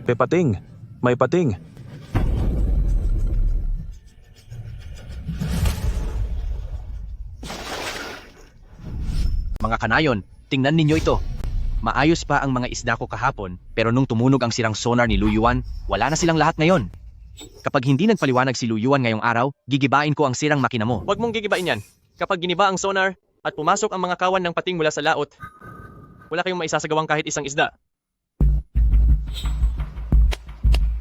May pating! May pating! Mga kanayon, tingnan ninyo ito. Maayos pa ang mga isda ko kahapon, pero nung tumunog ang sirang sonar ni Luyuan, wala na silang lahat ngayon. Kapag hindi nagpaliwanag si Luyuan ngayong araw, gigibain ko ang sirang makina mo. Huwag mong gigibain yan. Kapag giniba ang sonar at pumasok ang mga kawan ng pating mula sa laot, wala kayong maisasagawang kahit isang isda.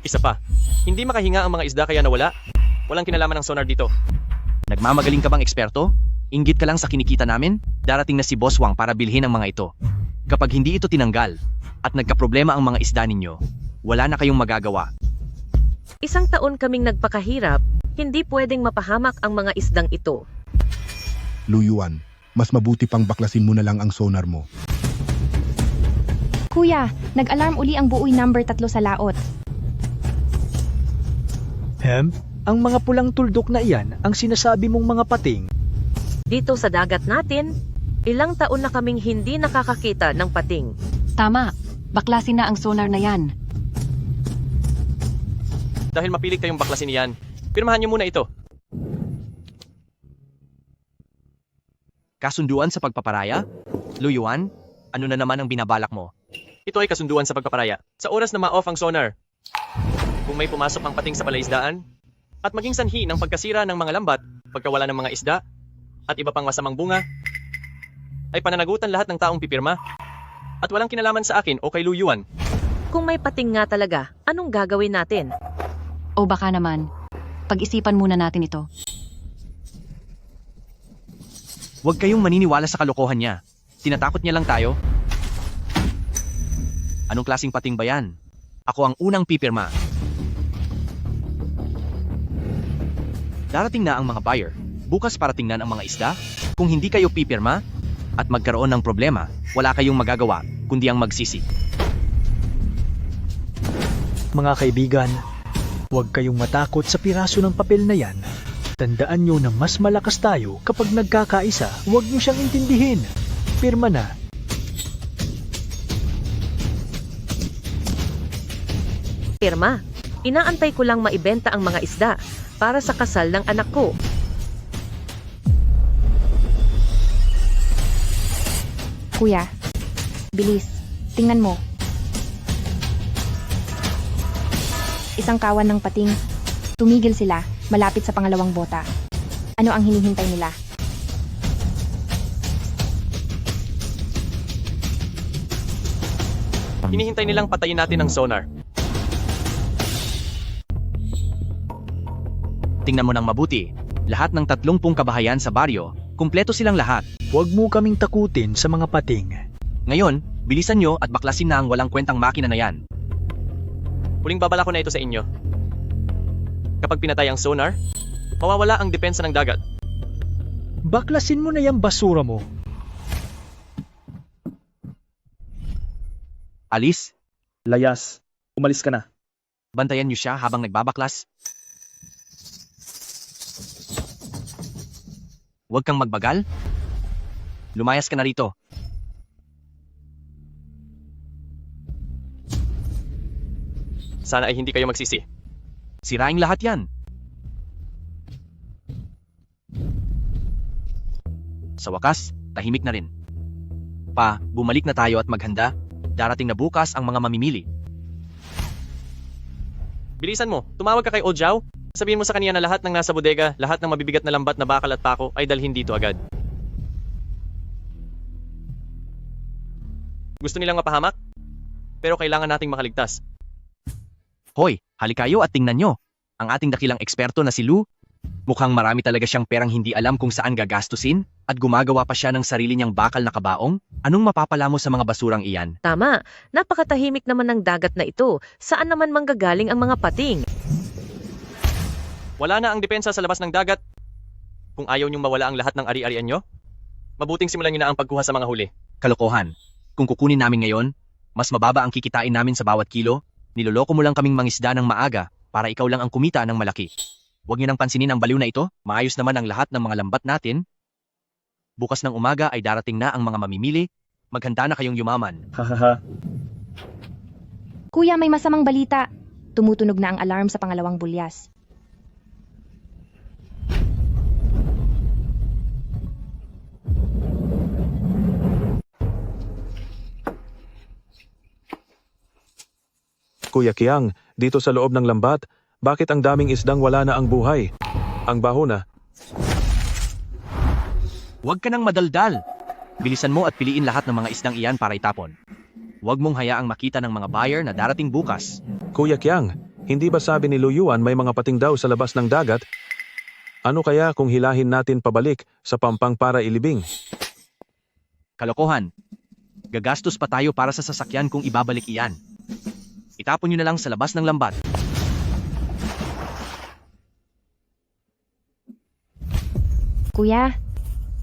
Isa pa, hindi makahinga ang mga isda kaya nawala. Walang kinalaman ng sonar dito. Nagmamagaling ka bang eksperto? Inggit ka lang sa kinikita namin? Darating na si Boss Wang para bilhin ang mga ito. Kapag hindi ito tinanggal at nagkaproblema ang mga isda ninyo, wala na kayong magagawa. Isang taon kaming nagpakahirap, hindi pwedeng mapahamak ang mga isdang ito. Luyuan, mas mabuti pang baklasin mo na lang ang sonar mo. Kuya, nag-alarm uli ang buoy number 3 sa laot. Ang mga pulang tuldok na iyan ang sinasabi mong mga pating. Dito sa dagat natin, ilang taon na kaming hindi nakakakita ng pating. Tama, baklasin na ang sonar na yan. Dahil mapilit kayong baklasin yan, pirmahan niyo muna ito. Kasunduan sa pagpaparaya? Luyuan, ano na naman ang binabalak mo? Ito ay kasunduan sa pagpaparaya. Sa oras na ma-off ang sonar, kung may pumasok ang pating sa palaisdaan, at maging sanhi ng pagkasira ng mga lambat, pagkawala ng mga isda, at iba pang masamang bunga, ay pananagutan lahat ng taong pipirma, at walang kinalaman sa akin o kay Luyuan. Kung may pating nga talaga, anong gagawin natin? O baka naman, pag-isipan muna natin ito. Huwag kayong maniniwala sa kalokohan niya. Tinatakot niya lang tayo. Anong klaseng pating ba yan? Ako ang unang pipirma. Darating na ang mga buyer. Bukas para tingnan ang mga isda. Kung hindi kayo pipirma at magkaroon ng problema, wala kayong magagawa kundi ang magsisi. Mga kaibigan, huwag kayong matakot sa piraso ng papel na yan. Tandaan nyo na mas malakas tayo kapag nagkakaisa, huwag nyo siyang intindihin. Pirma na. Pirma, inaantay ko lang maibenta ang mga isda para sa kasal ng anak ko. Kuya, bilis, tingnan mo. Isang kawan ng pating. Tumigil sila, malapit sa pangalawang bota. Ano ang hinihintay nila? Hinihintay nilang patayin natin ang sonar. Tingnan mo ng mabuti. Lahat ng 30 kabahayan sa baryo, kumpleto silang lahat. Huwag mo kaming takutin sa mga pating. Ngayon, bilisan nyo at baklasin na ang walang kwentang makina na yan. Huling babala ko na ito sa inyo. Kapag pinatay ang sonar, mawawala ang depensa ng dagat. Baklasin mo na yung basura mo. Alice, Layas, umalis ka na. bantayan nyo siya habang nagbabaklas. Huwag kang magbagal. Lumayas ka na rito. Sana ay hindi kayo magsisi. Siraing lahat yan. Sa wakas, tahimik na rin. Pa, bumalik na tayo at maghanda. Darating na bukas ang mga mamimili. Bilisan mo, tumawag ka kay Old Zhao. Sabihin mo sa kanya na lahat ng nasa bodega, lahat ng mabibigat na lambat na bakal at pako ay dalhin dito agad. Gusto nilang mapahamak? Pero kailangan nating makaligtas. Hoy, halikayo at tingnan nyo. Ang ating dakilang eksperto na si Lu, mukhang marami talaga siyang perang hindi alam kung saan gagastusin at gumagawa pa siya ng sarili niyang bakal na kabaong. Anong mapapala mo sa mga basurang iyan? Tama, napakatahimik naman ng dagat na ito. Saan naman manggagaling ang mga pating? Wala na ang depensa sa labas ng dagat. Kung ayaw niyong mawala ang lahat ng ari-arian nyo, mabuting simulan niyo na ang pagkuha sa mga huli. Kalokohan. Kung kukunin namin ngayon, mas mababa ang kikitain namin sa bawat kilo. Niloloko mo lang kaming mangisda ng maaga para ikaw lang ang kumita ng malaki. Huwag niyo nang pansinin ang baliw na ito. Maayos naman ang lahat ng mga lambat natin. Bukas ng umaga ay darating na ang mga mamimili. Maghanda na kayong yumaman. Hahaha. Kuya, may masamang balita. Tumutunog na ang alarm sa pangalawang bulyas. Kuya Kiang, dito sa loob ng lambat, bakit ang daming isdang wala na ang buhay? Ang baho na. Huwag ka nang madaldal. Bilisan mo at piliin lahat ng mga isdang iyan para itapon. Huwag mong hayaang makita ng mga buyer na darating bukas. Kuya Kiang, hindi ba sabi ni Luyuan may mga pating daw sa labas ng dagat? Ano kaya kung hilahin natin pabalik sa Pampang para ilibing? Kalokohan. Gagastos pa tayo para sa sasakyan kung ibabalik iyan. Itapon nyo na lang sa labas ng lambat. Kuya,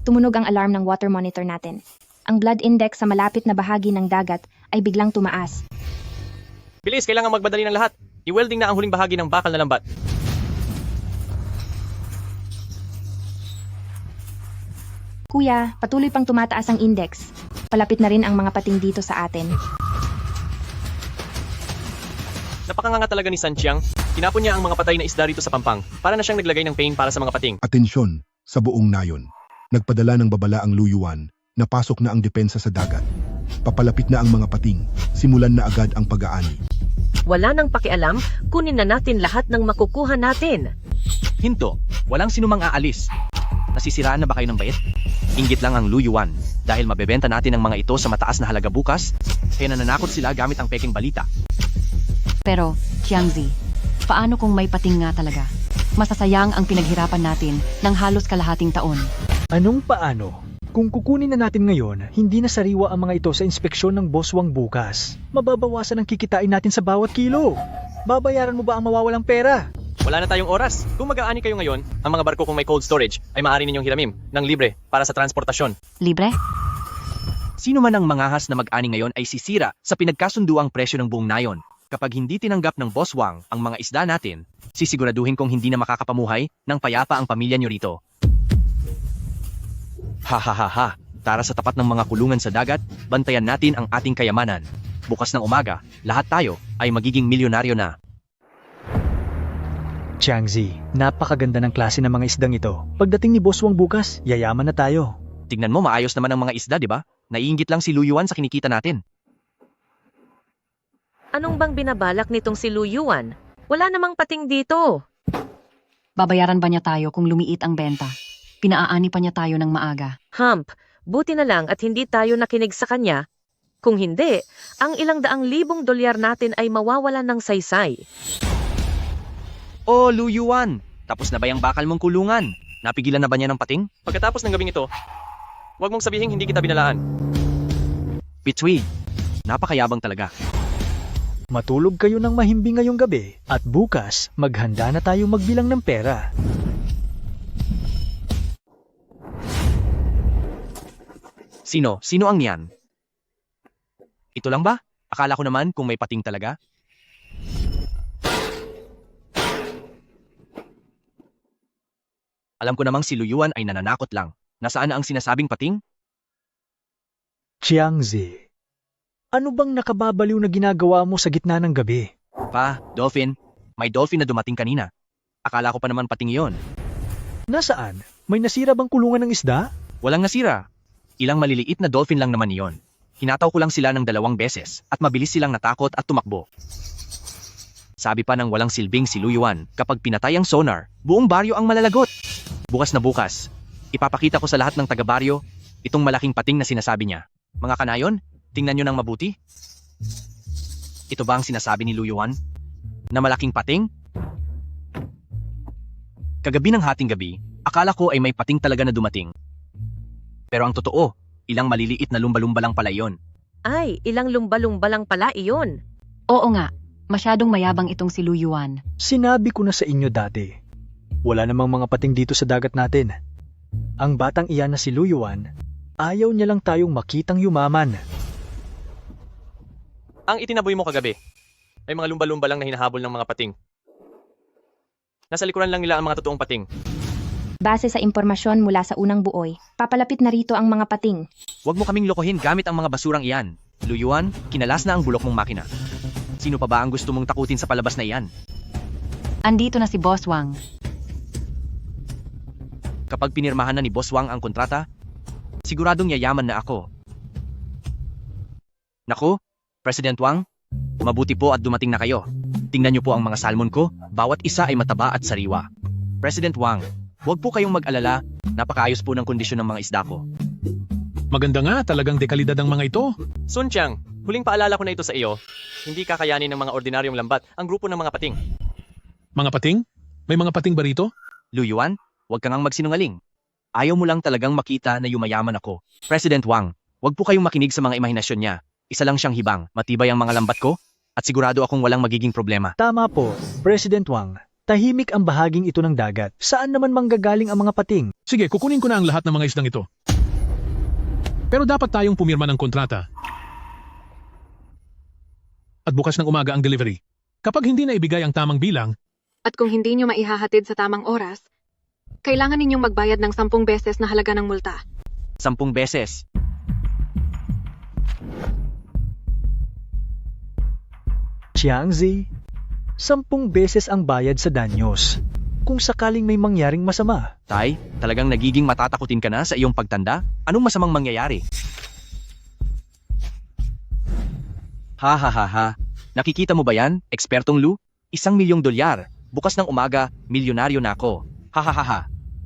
tumunog ang alarm ng water monitor natin. Ang blood index sa malapit na bahagi ng dagat ay biglang tumaas. Bilis, kailangan magmadali ng lahat. I-welding na ang huling bahagi ng bakal na lambat. Kuya, patuloy pang tumataas ang index. Palapit na rin ang mga pating dito sa atin. Napakanganga talaga ni San Chiang. Tinapon niya ang mga patay na isda rito sa Pampang. Para na siyang naglagay ng pain para sa mga pating. Atensyon sa buong nayon. Nagpadala ng babala ang Luyuan na pasok na ang depensa sa dagat. Papalapit na ang mga pating. Simulan na agad ang pag-aani. Wala nang pakialam, kunin na natin lahat ng makukuha natin. Hinto, walang sinumang aalis. Nasisiraan na ba kayo ng bait? Inggit lang ang Luyuan dahil mabebenta natin ang mga ito sa mataas na halaga bukas, kaya nananakot sila gamit ang peking balita. Pero, Qiangzi, paano kung may pating nga talaga? Masasayang ang pinaghirapan natin ng halos kalahating taon. Anong paano? Kung kukunin na natin ngayon, hindi na sariwa ang mga ito sa inspeksyon ng Boss Wang bukas. Mababawasan ang kikitain natin sa bawat kilo. Babayaran mo ba ang mawawalang pera? Wala na tayong oras. Kung mag-aani kayo ngayon, ang mga barko kung may cold storage ay maaari ninyong hiramim ng libre para sa transportasyon. Libre? Sino man ang mangahas na mag-ani ngayon ay sisira sa pinagkasunduang presyo ng buong nayon. Kapag hindi tinanggap ng Boss Wang ang mga isda natin, sisiguraduhin kong hindi na makakapamuhay ng payapa ang pamilya nyo rito. Ha ha ha ha, tara sa tapat ng mga kulungan sa dagat, bantayan natin ang ating kayamanan. Bukas ng umaga, lahat tayo ay magiging milyonaryo na. Qiangzi, napakaganda ng klase ng mga isdang ito. Pagdating ni Boss Wang bukas, yayaman na tayo. Tignan mo, maayos naman ang mga isda, di ba? Naiinggit lang si Luyuan sa kinikita natin. Anong bang binabalak nitong si Luyuan? Wala namang pating dito. Babayaran ba niya tayo kung lumiit ang benta? Pinaaani pa niya tayo ng maaga. Hump, buti na lang at hindi tayo nakinig sa kanya. Kung hindi, ang ilang daang libong dolyar natin ay mawawalan ng saysay. Oh, Luyuan! Tapos na ba yung bakal mong kulungan? Napigilan na ba niya ng pating? Pagkatapos ng gabing ito, huwag mong sabihing hindi kita binalaan. Pitwi, napakayabang talaga. Matulog kayo ng mahimbing ngayong gabi at bukas maghanda na tayo magbilang ng pera. Sino? Sino ang yan? Ito lang ba? Akala ko naman kung may pating talaga. Alam ko namang si Luyuan ay nananakot lang. Nasaan na ang sinasabing pating? Qiangzi, ano bang nakababaliw na ginagawa mo sa gitna ng gabi? Pa, dolphin. May dolphin na dumating kanina. Akala ko pa naman pating iyon. Nasaan? May nasira bang kulungan ng isda? Walang nasira. Ilang maliliit na dolphin lang naman iyon. Hinataw ko lang sila ng 2 beses at mabilis silang natakot at tumakbo. Sabi pa ng walang silbing si Luyuan, kapag pinatay ang sonar, buong baryo ang malalagot. Bukas na bukas, ipapakita ko sa lahat ng taga-baryo itong malaking pating na sinasabi niya. Mga kanayon, tingnan nyo ng mabuti. Ito ba ang sinasabi ni Luyuan? Na malaking pating? Kagabi ng hating gabi, akala ko ay may pating talaga na dumating. Pero ang totoo, ilang maliliit na lumba-lumba lang pala iyon. Ay, ilang lumba-lumba lang pala iyon. Oo nga, masyadong mayabang itong si Luyuan. Sinabi ko na sa inyo dati, wala namang mga pating dito sa dagat natin. Ang batang iyan na si Luyuan, ayaw niya lang tayong makitang yumaman. Ang itinaboy mo kagabi ay mga lumba-lumba lang na hinahabol ng mga pating. Nasa likuran lang nila ang mga totoong pating. Base sa impormasyon mula sa unang buoy, papalapit na rito ang mga pating. Huwag mo kaming lokohin gamit ang mga basurang iyan. Luyuan, kinalas na ang bulok mong makina. Sino pa ba ang gusto mong takutin sa palabas na iyan? Andito na si Boss Wang. Kapag pinirmahan na ni Boss Wang ang kontrata, siguradong yayaman na ako. Naku, President Wang, mabuti po at dumating na kayo. Tingnan niyo po ang mga salmon ko, bawat isa ay mataba at sariwa. President Wang, huwag po kayong mag-alala, napakaayos po ng kondisyon ng mga isda ko. Maganda nga, talagang dekalidad ang mga ito. Sun Chiang, huling paalala ko na ito sa iyo. Hindi kakayanin ng mga ordinaryong lambat ang grupo ng mga pating. Mga pating? May mga pating ba rito? Lu Yuan, huwag kang magsinungaling. Ayaw mo lang talagang makita na yumayaman ako. President Wang, huwag po kayong makinig sa mga imahinasyon niya. Isa lang siyang hibang, matibay ang mga lambat ko, at sigurado akong walang magiging problema. Tama po, President Wang. Tahimik ang bahaging ito ng dagat. Saan naman manggagaling ang mga pating? Sige, kukunin ko na ang lahat ng mga isdang ito. Pero dapat tayong pumirma ng kontrata. At bukas ng umaga ang delivery. Kapag hindi na ibigay ang tamang bilang, At kung hindi nyo maihahatid sa tamang oras, kailangan ninyong magbayad ng 10 beses na halaga ng multa. 10 beses. Chiangzi, 10 beses ang bayad sa danyos. Kung sakaling may mangyaring masama. Tay, talagang nagiging matatakutin ka na sa iyong pagtanda? Anong masamang mangyayari? Ha ha ha ha. Nakikita mo ba yan, ekspertong Lu? $1,000,000. Bukas ng umaga, milyonaryo na ako. Ha ha ha ha.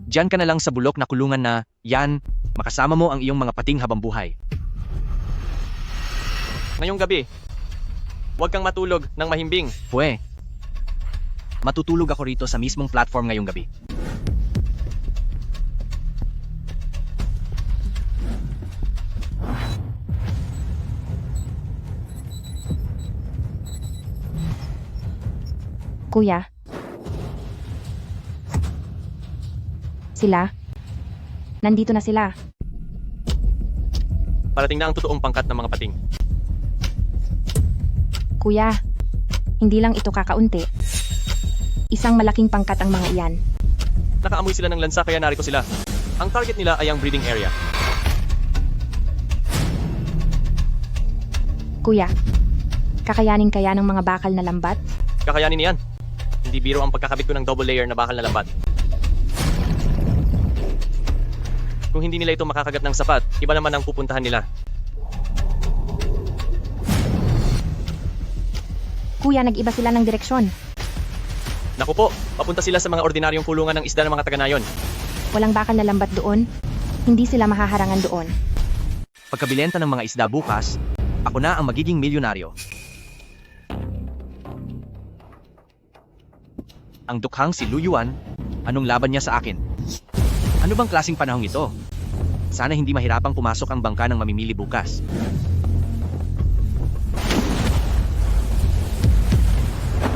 Diyan ka na lang sa bulok na kulungan na, yan, makasama mo ang iyong mga pating habang buhay. Ngayong gabi, huwag kang matulog ng mahimbing. Pwe, matutulog ako rito sa mismong platform ngayong gabi. Kuya. Sila? Nandito na sila. Parating na ang totoong pangkat ng mga pating. Kuya, hindi lang ito kakaunti. Isang malaking pangkat ang mga iyan. Nakaamoy sila ng lansa kaya narito sila. Ang target nila ay ang breeding area. Kuya, kakayanin kaya ng mga bakal na lambat? Kakayanin niyan. Hindi biro ang pagkakabit ko ng double layer na bakal na lambat. Kung hindi nila ito makakagat ng sapat, iba naman ang pupuntahan nila. Kuya, nag-iba sila ng direksyon. Naku po, papunta sila sa mga ordinaryong kulungan ng isda ng mga taga-nayon. Walang bakal na lambat doon. Hindi sila mahaharangan doon. Pagkabilenta ng mga isda bukas, ako na ang magiging milyonaryo. Ang dukhang si Lu Yuan, anong laban niya sa akin? Ano bang klaseng panahong ito? Sana hindi mahirapang pumasok ang bangka ng mamimili bukas.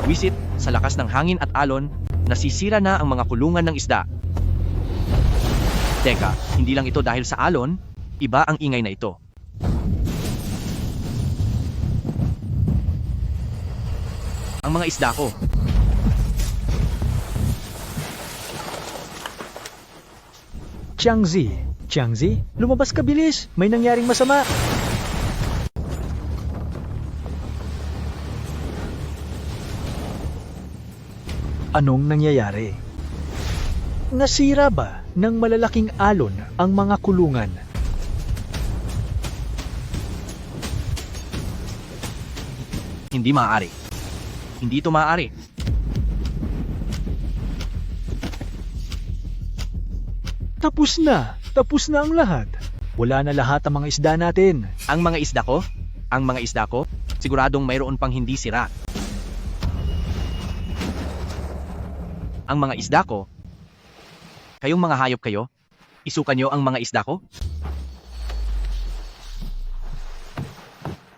Wisit, sa lakas ng hangin at alon, nasisira na ang mga kulungan ng isda. Teka, hindi lang ito dahil sa alon, iba ang ingay na ito. Ang mga isda ko. Chiangzi, lumabas ka bilis. May nangyaring masama. Anong nangyayari? Nasira ba ng malalaking alon ang mga kulungan? Hindi maaari. Hindi ito maaari. Tapos na ang lahat. Wala na lahat ang mga isda natin. Ang mga isda ko? Ang mga isda ko? Siguradong mayroon pang hindi sira. Ang mga isda ko? Kayong mga hayop kayo? Isukan nyo ang mga isda ko?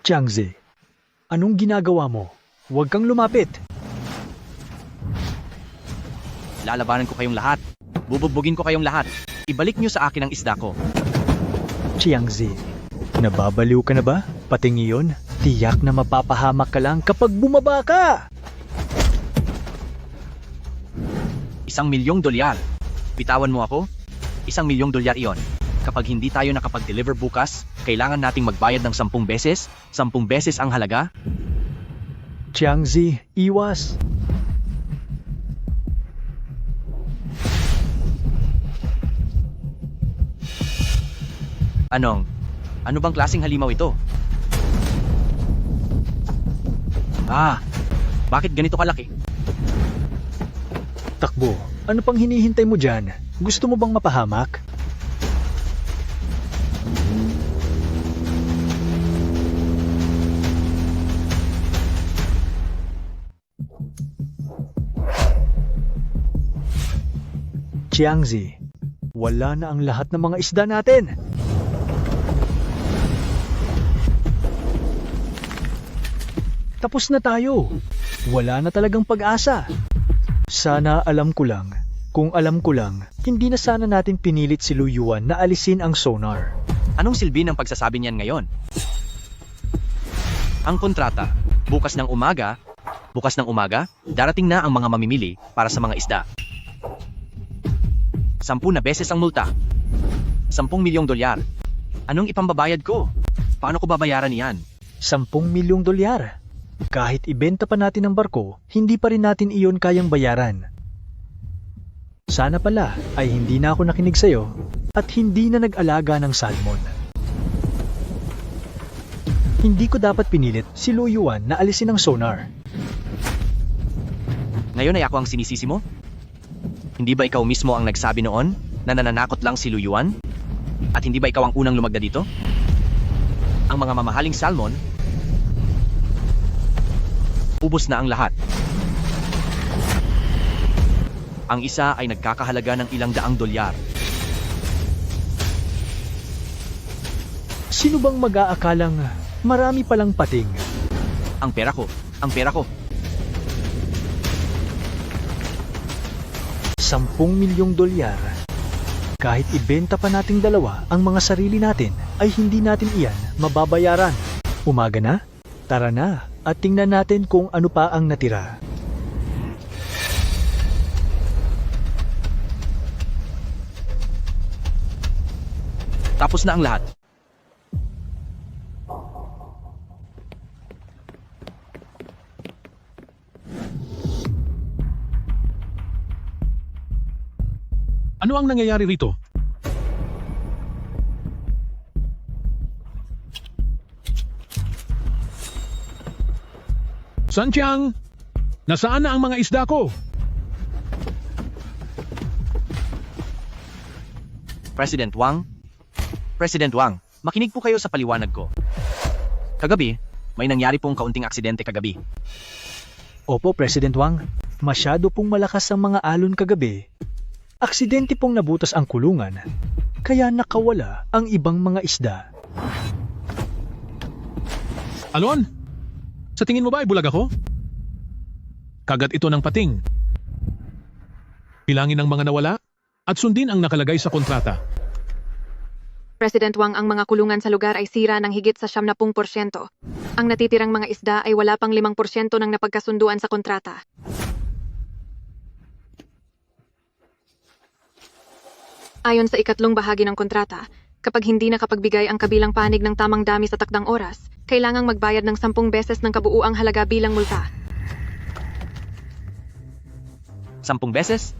Chiangzi, anong ginagawa mo? Huwag kang lumapit. Lalabanan ko kayong lahat. Bubugbugin ko kayong lahat. Ibalik nyo sa akin ang isda ko. Chiangzi, nababaliw ka na ba? Pating iyon, tiyak na mapapahamak ka lang kapag bumaba ka! $1,000,000. Bitawan mo ako? $1,000,000 iyon. Kapag hindi tayo nakapag-deliver bukas, kailangan nating magbayad ng 10 beses? 10 beses ang halaga? Jiangzi, iwas. Ano bang klaseng halimaw ito? Bakit ganito kalaki? Takbo, ano pang hinihintay mo dyan? Gusto mo bang mapahamak? Jiangzi, wala na ang lahat ng mga isda natin. Tapos na tayo. Wala na talagang pag-asa. Sana alam ko lang. Kung alam ko lang, hindi na sana natin pinilit si Lu Yuan na alisin ang sonar. Anong silbi ng pagsasabi niyan ngayon? Ang kontrata, bukas ng umaga, darating na ang mga mamimili para sa mga isda. 10 na beses ang multa. 10 milyong dolyar. Anong ipambabayad ko? Paano ko babayaran iyan? 10 milyong dolyar. Kahit ibenta pa natin ang barko, hindi pa rin natin iyon kayang bayaran. Sana pala ay hindi na ako nakinig sa'yo at hindi na nag-alaga ng salmon. Hindi ko dapat pinilit si Lu Yuan na alisin ang sonar. Ngayon ay ako ang sinisisi mo? Hindi ba ikaw mismo ang nagsabi noon na nananakot lang si Lu Yuan? At hindi ba ikaw ang unang lumagda dito? Ang mga mamahaling salmon, ubos na ang lahat. Ang isa ay nagkakahalaga ng ilang daang dolyar. Sino bang mag-aakalang marami palang pating? Ang pera ko. 10 milyong dolyar. Kahit ibenta pa nating dalawa ang mga sarili natin, ay hindi natin iyan mababayaran. Umaga na? Tara na at tingnan natin kung ano pa ang natira. Tapos na ang lahat. Ano ang nangyayari rito? Santiang, nasaan na ang mga isda ko? President Wang, makinig po kayo sa paliwanag ko. Kagabi, may nangyari pong kaunting aksidente kagabi. Opo, President Wang. Masyado pong malakas ang mga alon kagabi. Aksidente pong nabutas ang kulungan, kaya nakawala ang ibang mga isda. Alon, sa tingin mo ba ay bulag ako? Kagat ito ng pating. Bilangin ang mga nawala at sundin ang nakalagay sa kontrata. President Wang, ang mga kulungan sa lugar ay sira ng higit sa 70%. Ang natitirang mga isda ay wala pang 5% ng napagkasunduan sa kontrata. Ayon sa ikatlong bahagi ng kontrata, kapag hindi nakapagbigay ang kabilang panig ng tamang dami sa takdang oras, kailangang magbayad ng 10 beses ng kabuuang halaga bilang multa. 10 beses?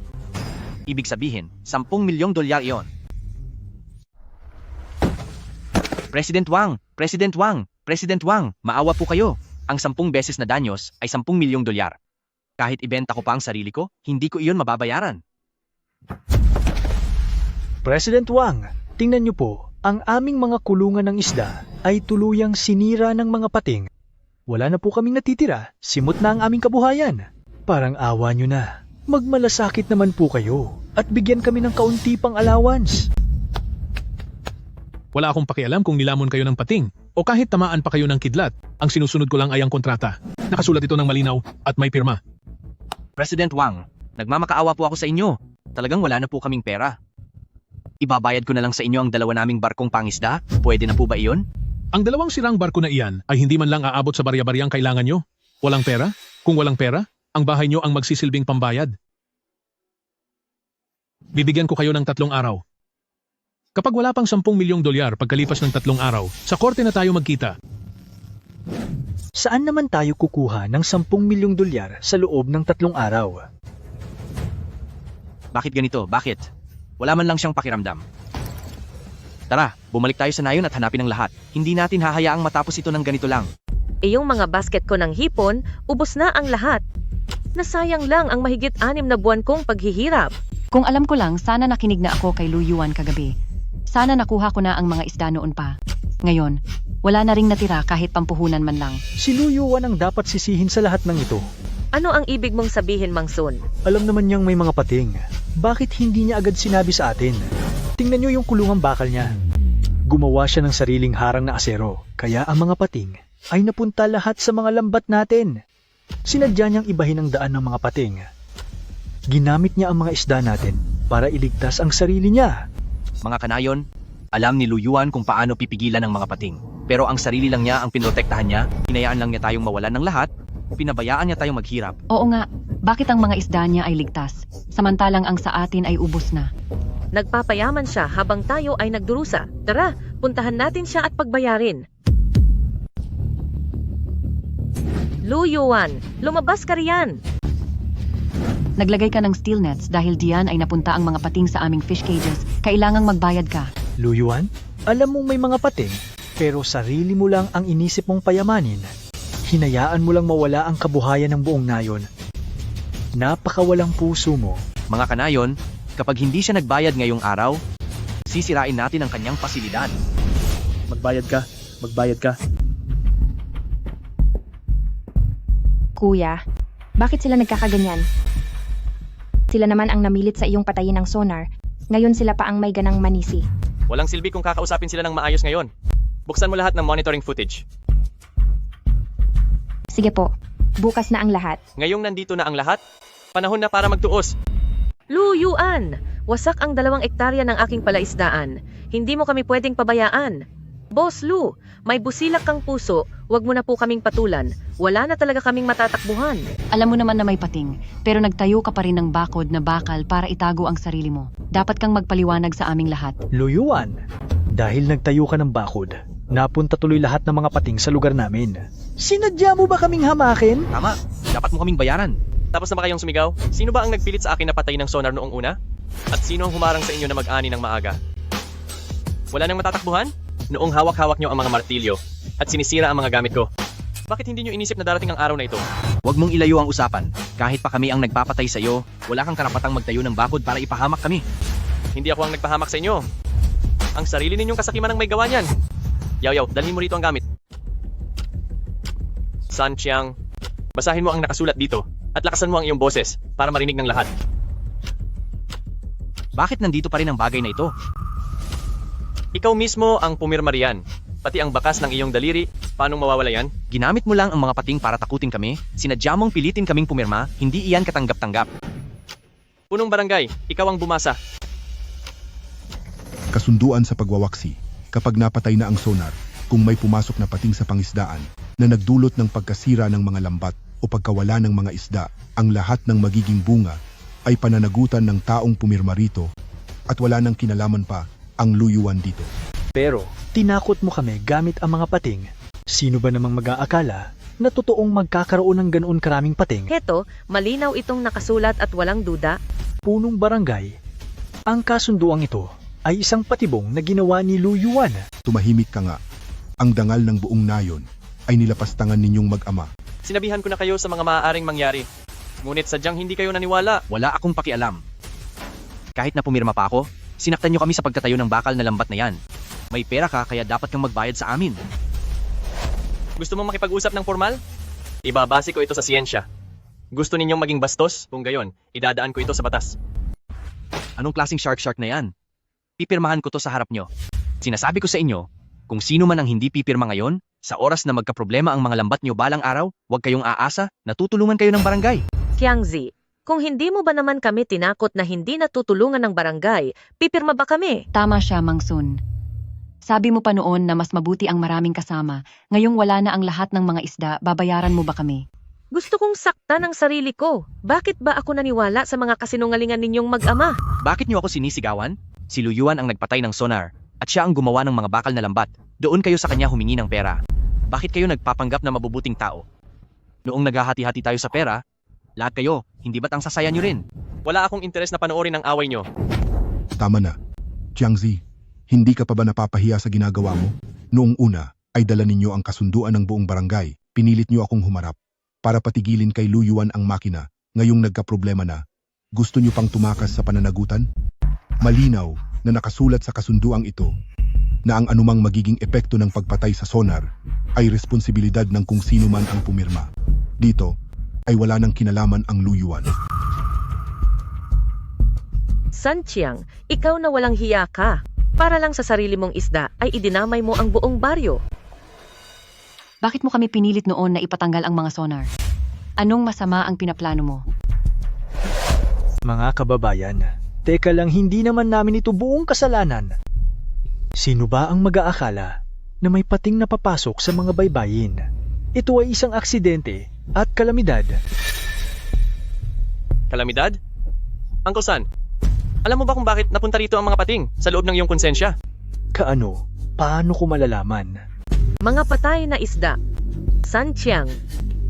Ibig sabihin, 10 milyong dolyar iyon. President Wang, maawa po kayo. Ang 10 beses na danyos ay 10 milyong dolyar. Kahit ibenta ko pa ang sarili ko, hindi ko iyon mababayaran. President Wang, tingnan niyo po, ang aming mga kulungan ng isda ay tuluyang sinira ng mga pating. Wala na po kaming natitira, simot na ang aming kabuhayan. Parang awa niyo na. Magmalasakit naman po kayo at bigyan kami ng kaunti pang allowance. Wala akong pakialam kung nilamon kayo ng pating o kahit tamaan pa kayo ng kidlat. Ang sinusunod ko lang ay ang kontrata. Nakasulat ito ng malinaw at may pirma. President Wang, nagmamakaawa po ako sa inyo. Talagang wala na po kaming pera. Ibabayad ko na lang sa inyo ang 2 naming barkong pangisda? Pwede na po ba iyon? Ang 2 sirang barko na iyan ay hindi man lang aabot sa barya-baryang kailangan nyo. Walang pera? Kung walang pera, ang bahay nyo ang magsisilbing pambayad. Bibigyan ko kayo ng 3 araw. Kapag wala pang 10 milyong dolyar pagkalipas ng 3 araw, sa korte na tayo magkita. Saan naman tayo kukuha ng 10 milyong dolyar sa loob ng 3 araw? Bakit ganito? Bakit? Wala man lang siyang pakiramdam. Tara, bumalik tayo sa nayon at hanapin ang lahat. Hindi natin hahayaang matapos ito ng ganito lang. E yung mga basket ko ng hipon, ubos na ang lahat. Nasayang lang ang mahigit 6 na buwan kong paghihirap. Kung alam ko lang, sana nakinig na ako kay Lu Yuan kagabi. Sana nakuha ko na ang mga isda noon pa. Ngayon, wala na ring natira kahit pampuhunan man lang. Si Lu Yuan ang dapat sisihin sa lahat ng ito. Ano ang ibig mong sabihin, Mang Sun? Alam naman niyang may mga pating. Bakit hindi niya agad sinabi sa atin? Tingnan niyo yung kulungang bakal niya. Gumawa siya ng sariling harang na asero, kaya ang mga pating ay napunta lahat sa mga lambat natin. Sinadya niyang ibahin ang daan ng mga pating. Ginamit niya ang mga isda natin para iligtas ang sarili niya. Mga kanayon, alam ni Lu Yuan kung paano pipigilan ng mga pating. Pero ang sarili lang niya ang pinotektahan niya, hinayaan lang niya tayong mawalan ng lahat, pinabayaan niya tayong maghirap. Oo nga, bakit ang mga isda niya ay ligtas, samantalang ang sa atin ay ubos na? Nagpapayaman siya habang tayo ay nagdurusa. Tara, puntahan natin siya at pagbayarin. Lu Yuan, lumabas ka riyan. Naglagay ka ng steel nets dahil diyan ay napunta ang mga pating sa aming fish cages. Kailangang magbayad ka. Lu Yuan, alam mong may mga pating, pero sarili mo lang ang inisip mong payamanin. Hinayaan mo lang mawala ang kabuhayan ng buong nayon. Napakawalang puso mo. Mga kanayon, kapag hindi siya nagbayad ngayong araw, sisirain natin ang kanyang pasilidad. Magbayad ka. Magbayad ka. Kuya, bakit sila nagkakaganyan? Sila naman ang namilit sa iyong patayin ng sonar. Ngayon sila pa ang may ganang manisi. Walang silbi kung kakausapin sila ng maayos ngayon. Buksan mo lahat ng monitoring footage. Sige po, bukas na ang lahat. Ngayong nandito na ang lahat, panahon na para magtuos. Lu Yuan, wasak ang 2 ektarya ng aking palaisdaan. Hindi mo kami pwedeng pabayaan. Boss Lu, may busilak kang puso, wag mo na po kaming patulan. Wala na talaga kaming matatakbuhan. Alam mo naman na may pating, pero nagtayo ka pa rin ng bakod na bakal para itago ang sarili mo. Dapat kang magpaliwanag sa aming lahat. Lu Yuan, dahil nagtayo ka ng bakod, napunta tuloy lahat ng mga pating sa lugar namin. Sinadya mo ba kaming hamakin? Tama, dapat mo kaming bayaran. Tapos na ba kayong sumigaw? Sino ba ang nagpilit sa akin na patay ng sonar noong una? At sino ang humarang sa inyo na mag-ani ng maaga? Wala nang matatakbuhan? Noong hawak-hawak nyo ang mga martilyo at sinisira ang mga gamit ko. Bakit hindi nyo inisip na darating ang araw na ito? Huwag mong ilayo ang usapan. Kahit pa kami ang nagpapatay sa iyo, wala kang karapatang magtayo ng bakod para ipahamak kami. Hindi ako ang nagpahamak sa inyo. Ang sarili ninyong kasakiman ang may gawa niyan. Yaw, dalhin mo rito ang gamit. San Chiang, basahin mo ang nakasulat dito at lakasan mo ang iyong boses para marinig ng lahat. Bakit nandito pa rin ang bagay na ito? Ikaw mismo ang pumirma riyan. Pati ang bakas ng iyong daliri, paanong mawawala yan? Ginamit mo lang ang mga pating para takutin kami, sinadya mong pilitin kaming pumirma, hindi iyan katanggap-tanggap. Punong barangay, ikaw ang bumasa. Kasunduan sa pagwawaksi, kapag napatay na ang sonar, kung may pumasok na pating sa pangisdaan na nagdulot ng pagkasira ng mga lambat o pagkawala ng mga isda, ang lahat ng magiging bunga ay pananagutan ng taong pumirma rito at wala nang kinalaman pa ang Lu Yuan dito. Pero, tinakot mo kami gamit ang mga pating. Sino ba namang mag-aakala na totoong magkakaroon ng ganoon karaming pating? Heto, malinaw itong nakasulat at walang duda. Punong barangay. Ang kasunduang ito ay isang patibong na ginawa ni Lu Yuan. Tumahimik ka nga. Ang dangal ng buong nayon ay nilapastangan ninyong mag-ama. Sinabihan ko na kayo sa mga maaaring mangyari. Ngunit sadyang hindi kayo naniwala. Wala akong pakialam. Kahit na pumirma pa ako, sinaktan nyo kami sa pagtatayo ng bakal na lambat na yan. May pera ka kaya dapat kang magbayad sa amin. Gusto mong makipag-usap ng formal? Ibabase ko ito sa siyensya. Gusto ninyong maging bastos? Kung gayon, idadaan ko ito sa batas. Anong klaseng shark na yan? Pipirmahan ko to sa harap nyo. Sinasabi ko sa inyo, kung sino man ang hindi pipirma ngayon, sa oras na magkaproblema ang mga lambat nyo balang araw, huwag kayong aasa na tutulungan kayo ng barangay. Qiangzi, kung hindi mo ba naman kami tinakot na hindi natutulungan ng barangay, pipirma ba kami? Tama siya, Mang Sun. Sabi mo pa noon na mas mabuti ang maraming kasama. Ngayong wala na ang lahat ng mga isda, babayaran mo ba kami? Gusto kong saktan ang sarili ko. Bakit ba ako naniwala sa mga kasinungalingan ninyong mag-ama? Bakit nyo ako sinisigawan? Si Lu Yuan ang nagpatay ng sonar, at siya ang gumawa ng mga bakal na lambat. Doon kayo sa kanya humingi ng pera. Bakit kayo nagpapanggap na mabubuting tao? Noong naghahati-hati tayo sa pera, lahat kayo, hindi ba't ang sasaya nyo rin? Wala akong interes na panoorin ang away nyo. Tama na. Jiangzi, hindi ka pa ba napapahiya sa ginagawa mo? Noong una, ay dala ninyo ang kasunduan ng buong barangay. Pinilit nyo akong humarap para patigilin kay Lu Yuan ang makina. Ngayong nagkaproblema na, gusto nyo pang tumakas sa pananagutan? Malinaw na nakasulat sa kasunduang ito na ang anumang magiging epekto ng pagpatay sa sonar ay responsibilidad ng kung sino man ang pumirma. Dito ay wala nang kinalaman ang Lu Yuan. San Chiang, ikaw na walang hiya ka. Para lang sa sarili mong isda ay idinamay mo ang buong baryo. Bakit mo kami pinilit noon na ipatanggal ang mga sonar? Anong masama ang pinaplano mo? Mga kababayan, teka lang, hindi naman namin ito buong kasalanan. Sino ba ang mag-aakala na may pating na papasok sa mga baybayin? Ito ay isang aksidente at kalamidad. Kalamidad? Uncle San, alam mo ba kung bakit napunta rito ang mga pating sa loob ng iyong konsensya? Kaano? Paano ko malalaman? Mga patay na isda. San Chiang,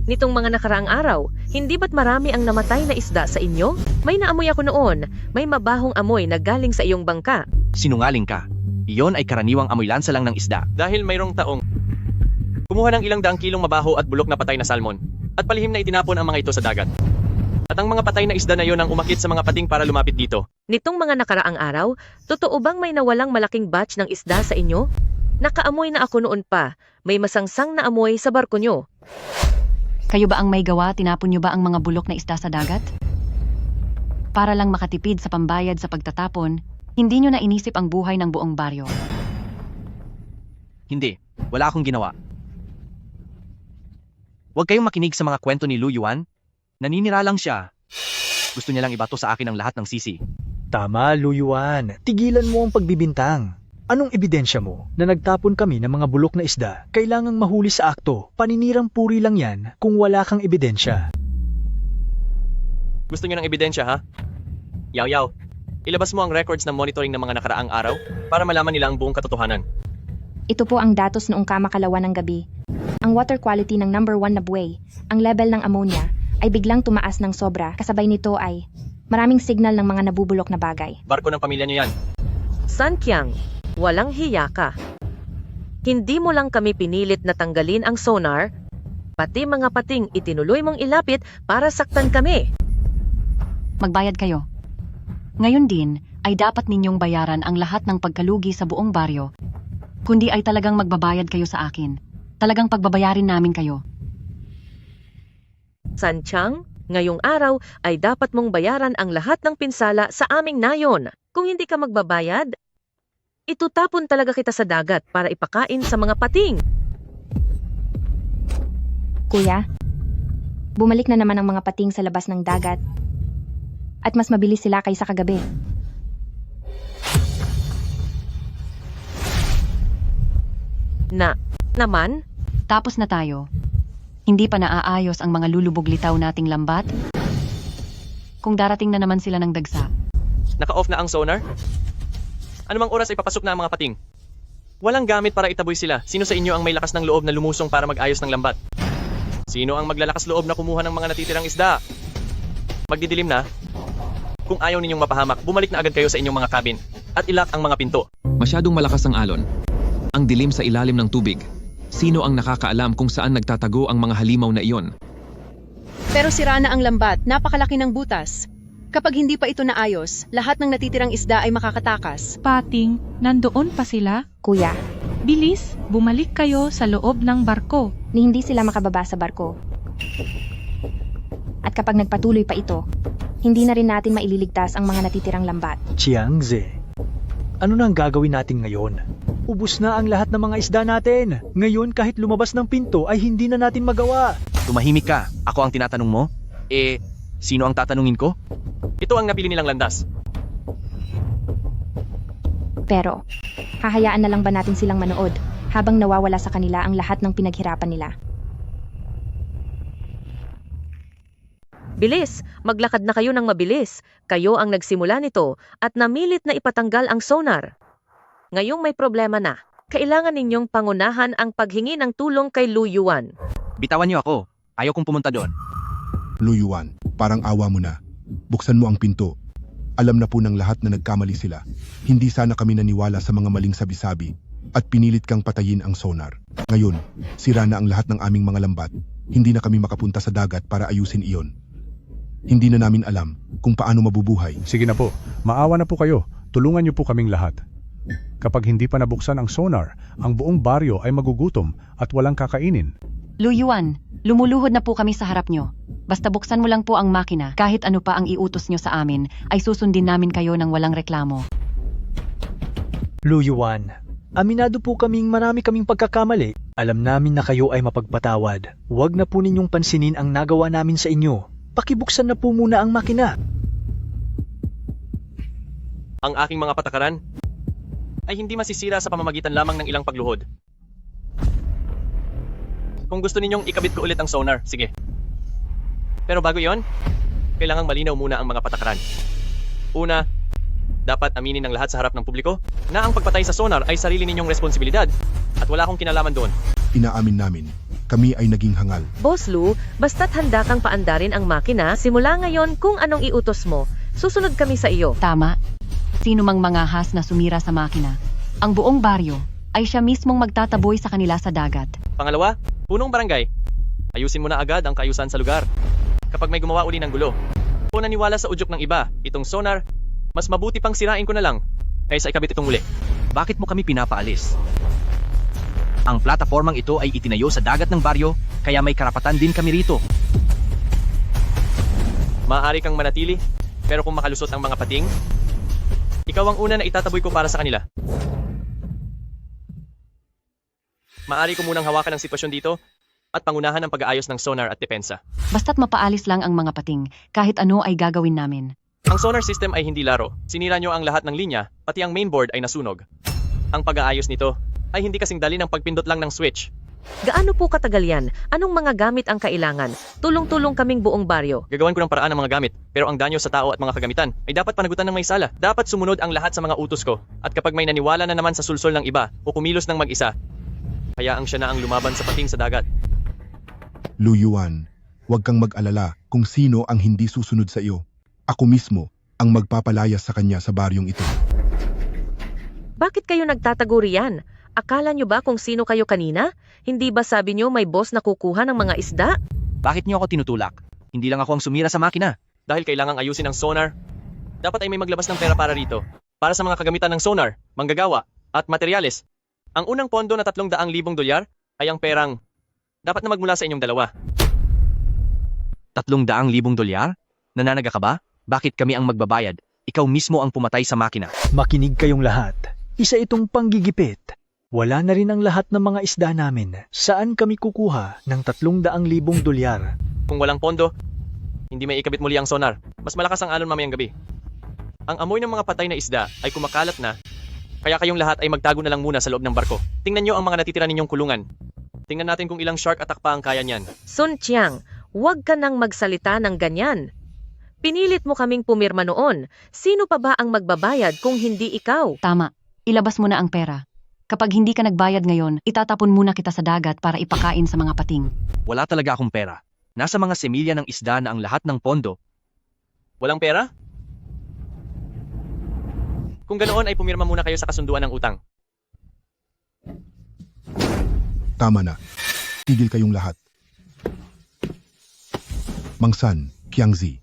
nitong mga nakaraang araw, hindi ba't marami ang namatay na isda sa inyo? May naamoy ako noon. May mabahong amoy na galing sa iyong bangka. Sinungaling ka. Iyon ay karaniwang amoy lansa lang ng isda. Dahil mayroong taong kumuha ng ilang daang kilong mabaho at bulok na patay na salmon at palihim na itinapon ang mga ito sa dagat. At ang mga patay na isda na yon ang umakit sa mga pating para lumapit dito. Nitong mga nakaraang araw, totoo bang may nawalang malaking batch ng isda sa inyo? Nakaamoy na ako noon pa. May masangsang na amoy sa barko nyo. Kayo ba ang may gawa, tinapon nyo ba ang mga bulok na isda sa dagat? Para lang makatipid sa pambayad sa pagtatapon, hindi nyo na inisip ang buhay ng buong baryo. Hindi, wala akong ginawa. Huwag kayong makinig sa mga kwento ni Lu Yuan. Naninira lang siya. Gusto niya lang ibato sa akin ang lahat ng sisi. Tama, Lu Yuan. Tigilan mo ang pagbibintang. Anong ebidensya mo na nagtapon kami ng mga bulok na isda? Kailangang mahuli sa akto. Paninirang puri lang yan kung wala kang ebidensya. Gusto niyo ng ebidensya, ha? Yaw, ilabas mo ang records ng monitoring ng mga nakaraang araw para malaman nila ang buong katotohanan. Ito po ang datos noong kamakalawa ng gabi. Ang water quality ng number 1 na buhay, ang level ng ammonia, ay biglang tumaas ng sobra. Kasabay nito ay maraming signal ng mga nabubulok na bagay. Barko ng pamilya niyo yan. San Chiang, walang hiya ka. Hindi mo lang kami pinilit na tanggalin ang sonar, pati mga pating itinuloy mong ilapit para saktan kami. Magbayad kayo. Ngayon din, ay dapat ninyong bayaran ang lahat ng pagkalugi sa buong baryo. Kundi ay talagang magbabayad kayo sa akin. Talagang pagbabayarin namin kayo. San Chiang, ngayong araw ay dapat mong bayaran ang lahat ng pinsala sa aming nayon. Kung hindi ka magbabayad, itutapon talaga kita sa dagat para ipakain sa mga pating. Kuya, bumalik na naman ang mga pating sa labas ng dagat. At mas mabilis sila kaysa kagabi. Naman? Tapos na tayo. Hindi pa naaayos ang mga lulubog litaw nating lambat? Kung darating na naman sila ng dagsa. Naka-off na ang sonar? Anumang oras ay papasok na ang mga pating. Walang gamit para itaboy sila. Sino sa inyo ang may lakas ng loob na lumusong para mag-ayos ng lambat? Sino ang maglalakas loob na kumuha ng mga natitirang isda? Magdidilim na. Kung ayaw ninyong mapahamak, bumalik na agad kayo sa inyong mga cabin at ilak ang mga pinto. Masyadong malakas ang alon. Ang dilim sa ilalim ng tubig. Sino ang nakakaalam kung saan nagtatago ang mga halimaw na iyon? Pero sira na ang lambat, napakalaki ng butas. Kapag hindi pa ito naayos, lahat ng natitirang isda ay makakatakas. Pating, nandoon pa sila? Kuya, Bilis, bumalik kayo sa loob ng barko. ni hindi sila makababa sa barko. At kapag nagpatuloy pa ito, hindi na rin natin maililigtas ang mga natitirang lambat. Jiangzi, ano na ang gagawin natin ngayon? Ubus na ang lahat ng mga isda natin. Ngayon kahit lumabas ng pinto ay hindi na natin magawa. Tumahimik ka. Ako ang tinatanong mo? Sino ang tatanungin ko? Ito ang napili nilang landas. Pero, hahayaan na lang ba natin silang manood habang nawawala sa kanila ang lahat ng pinaghirapan nila? Bilis, maglakad na kayo ng mabilis. Kayo ang nagsimula nito at namilit na ipatanggal ang sonar. Ngayong may problema na, Kailangan ninyong pangunahan ang paghingi ng tulong kay Lu Yuan. Bitawan niyo ako. Ayaw kong pumunta doon. Lu Yuan, parang awa mo na. Buksan mo ang pinto. Alam na po ng lahat na nagkamali sila. Hindi sana kami naniwala sa mga maling sabi-sabi at pinilit kang patayin ang sonar. Ngayon, sira na ang lahat ng aming mga lambat. Hindi na kami makapunta sa dagat para ayusin iyon. Hindi na namin alam kung paano mabubuhay. Sige na po, maawa na po kayo. Tulungan niyo po kaming lahat. Kapag hindi pa nabuksan ang sonar, ang buong baryo ay magugutom at walang kakainin. Lu Yuan, lumuluhod na po kami sa harap nyo. Basta buksan mo lang po ang makina, kahit ano pa ang iutos nyo sa amin, ay susundin namin kayo ng walang reklamo. Lu Yuan, aminado po marami kaming pagkakamali. Alam namin na kayo ay mapagpatawad. Huwag na po ninyong pansinin ang nagawa namin sa inyo. Pakibuksan na po muna ang makina. Ang aking mga patakaran ay hindi masisira sa pamamagitan lamang ng ilang pagluhod. Kung gusto ninyong ikabit ko ulit ang sonar, sige. Pero bago yon, kailangang malinaw muna ang mga patakaran. Una, dapat aminin ng lahat sa harap ng publiko na ang pagpatay sa sonar ay sarili ninyong responsibilidad at wala akong kinalaman doon. Inaamin namin, kami ay naging hangal. Boss Lu, basta't handa kang paandarin ang makina, simula ngayon kung anong iutos mo, susunod kami sa iyo. Tama. Sino mang mangahas na sumira sa makina, ang buong baryo ay siya mismong magtataboy sa kanila sa dagat. Pangalawa, punong barangay. Ayusin mo na agad ang kaayusan sa lugar. Kapag may gumawa uli ng gulo, kung naniwala sa udyok ng iba, itong sonar, mas mabuti pang sirain ko na lang kaysa ikabit itong muli. Bakit mo kami pinapaalis? Ang platapormang ito ay itinayo sa dagat ng baryo, kaya may karapatan din kami rito. Maaari kang manatili, pero kung makalusot ang mga pating, ikaw ang una na itataboy ko para sa kanila. Maaari ko munang hawakan ang sitwasyon dito at pangunahan ang pag-aayos ng sonar at depensa. Basta't mapaalis lang ang mga pating, kahit ano ay gagawin namin. Ang sonar system ay hindi laro. Sinira nyo ang lahat ng linya, pati ang mainboard ay nasunog. Ang pag-aayos nito ay hindi kasing dali ng pagpindot lang ng switch. Gaano po katagal yan? Anong mga gamit ang kailangan? Tulong-tulong kaming buong baryo. Gagawan ko ng paraan ng mga gamit, pero ang danyo sa tao at mga kagamitan ay dapat panagutan ng may sala. Dapat sumunod ang lahat sa mga utos ko. At kapag may naniwala na naman sa sulsol ng iba o kumilos ng mag-isa, hayaang siya na ang lumaban sa pating sa dagat. Lu Yuan, huwag kang mag-alala kung sino ang hindi susunod sa iyo. Ako mismo ang magpapalayas sa kanya sa baryong ito. Bakit kayo nagtatago riyan? Akala nyo ba kung sino kayo kanina? Hindi ba sabi nyo may boss na kukuha ng mga isda? Bakit niyo ako tinutulak? Hindi lang ako ang sumira sa makina. Dahil kailangang ayusin ang sonar, dapat ay may maglabas ng pera para rito. Para sa mga kagamitan ng sonar, manggagawa, at materyales. Ang unang pondo na 300,000 dolyar ay ang perang dapat na magmula sa inyong dalawa. 300,000 dolyar? Nananaga ka ba? Bakit kami ang magbabayad? Ikaw mismo ang pumatay sa makina. Makinig kayong lahat. Isa itong panggigipit. Wala na rin ang lahat ng mga isda namin. Saan kami kukuha ng 300,000 dolyar? Kung walang pondo, hindi may ikabit muli ang sonar. Mas malakas ang alon mamayang gabi. Ang amoy ng mga patay na isda ay kumakalat na, kaya kayong lahat ay magtago na lang muna sa loob ng barko. Tingnan nyo ang mga natitira ninyong kulungan. Tingnan natin kung ilang shark attack pa ang kaya niyan. Sun Chiang, huwag ka nang magsalita ng ganyan. Pinilit mo kaming pumirma noon. Sino pa ba ang magbabayad kung hindi ikaw? Tama. Ilabas mo na ang pera. Kapag hindi ka nagbayad ngayon, itatapon muna kita sa dagat para ipakain sa mga pating. Wala talaga akong pera. Nasa mga semilya ng isda na ang lahat ng pondo. Walang pera? Kung ganoon ay pumirma muna kayo sa kasunduan ng utang. Tama na. Tigil kayong lahat. Mang San, Qiangzi,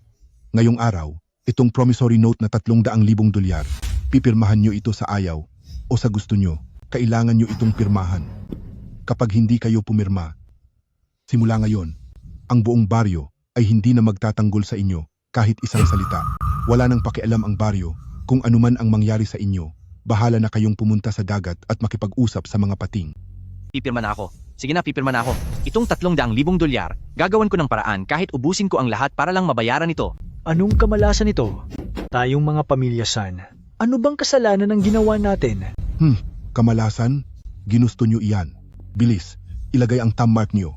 ngayong araw, itong promissory note na 300,000 dolyar, pipirmahan nyo ito sa ayaw o sa gusto nyo. Kailangan nyo itong pirmahan. Kapag hindi kayo pumirma, simula ngayon, ang buong baryo ay hindi na magtatanggol sa inyo kahit isang salita. Wala nang pakialam ang baryo kung anuman ang mangyari sa inyo. Bahala na kayong pumunta sa dagat at makipag-usap sa mga pating. Pipirma na ako. Sige na, pipirma na ako. Itong 300,000 dolyar, gagawan ko ng paraan kahit ubusin ko ang lahat para lang mabayaran ito. Anong kamalasan ito? Tayong mga pamilya San, ano bang kasalanan ang ginawa natin? Kamalasan, ginusto nyo iyan. Bilis, ilagay ang thumb mark nyo.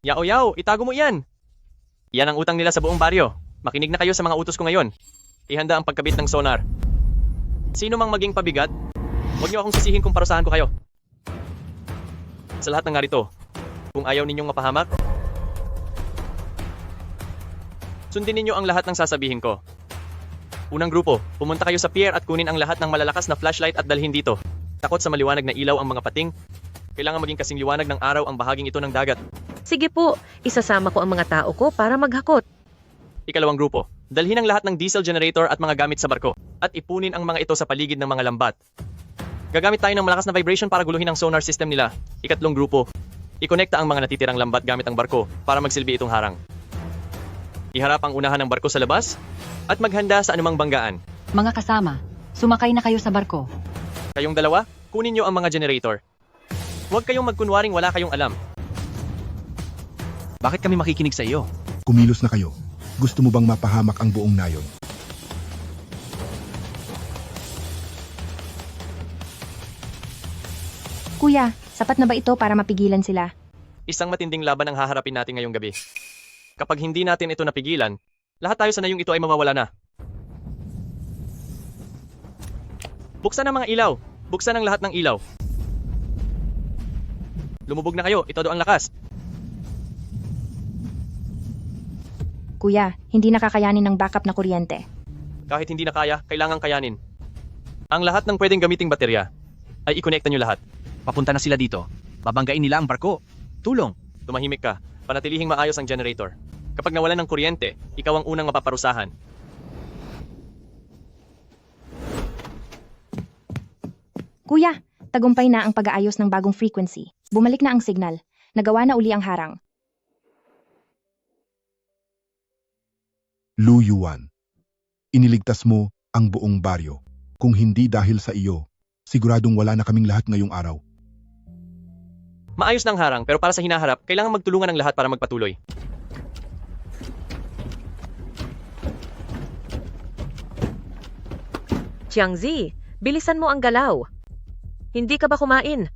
Yao, itago mo iyan. Yan ang utang nila sa buong baryo. Makinig na kayo sa mga utos ko ngayon. Ihanda ang pagkabit ng sonar. Sino mang maging pabigat, huwag niyo akong sisihin kung parusahan ko kayo. Sa lahat ng narito, kung ayaw ninyong mapahamak, sundin ninyo ang lahat ng sasabihin ko. Unang grupo, pumunta kayo sa pier at kunin ang lahat ng malalakas na flashlight at dalhin dito. Takot sa maliwanag na ilaw ang mga pating, kailangan maging kasing liwanag ng araw ang bahaging ito ng dagat. Sige po, isasama ko ang mga tao ko para maghakot. Ikalawang grupo, dalhin ang lahat ng diesel generator at mga gamit sa barko, at ipunin ang mga ito sa paligid ng mga lambat. Gagamit tayo ng malakas na vibration para guluhin ang sonar system nila. Ikatlong grupo, ikonekta ang mga natitirang lambat gamit ang barko para magsilbi itong harang. Iharap ang unahan ng barko sa labas at maghanda sa anumang banggaan. Mga kasama, sumakay na kayo sa barko. Kayong dalawa, kunin nyo ang mga generator. Huwag kayong magkunwaring wala kayong alam. Bakit kami makikinig sa iyo? Kumilos na kayo. Gusto mo bang mapahamak ang buong nayon? Kuya, sapat na ba ito para mapigilan sila? Isang matinding laban ang haharapin natin ngayong gabi. Kapag hindi natin ito napigilan, lahat tayo sa nayong ito ay mawawala na. Buksan ang mga ilaw. Buksan ang lahat ng ilaw. Lumubog na kayo. Ito do ang lakas. Kuya, hindi nakakayanin ng backup na kuryente. Kahit hindi na kaya, kailangang kayanin. Ang lahat ng pwedeng gamiting baterya ay ikonekta nyo lahat. Papunta na sila dito. Babanggain nila ang barko. Tulong! Tumahimik ka. Panatilihing maayos ang generator. Kapag nawalan ng kuryente, ikaw ang unang mapaparusahan. Kuya, tagumpay na ang pag-aayos ng bagong frequency. Bumalik na ang signal. Nagawa na uli ang harang. Lu Yuan, iniligtas mo ang buong baryo. Kung hindi dahil sa iyo, siguradong wala na kaming lahat ngayong araw. Maayos ng harang, pero para sa hinaharap, kailangan magtulungan ng lahat para magpatuloy. Jiangzi, bilisan mo ang galaw. Hindi ka ba kumain?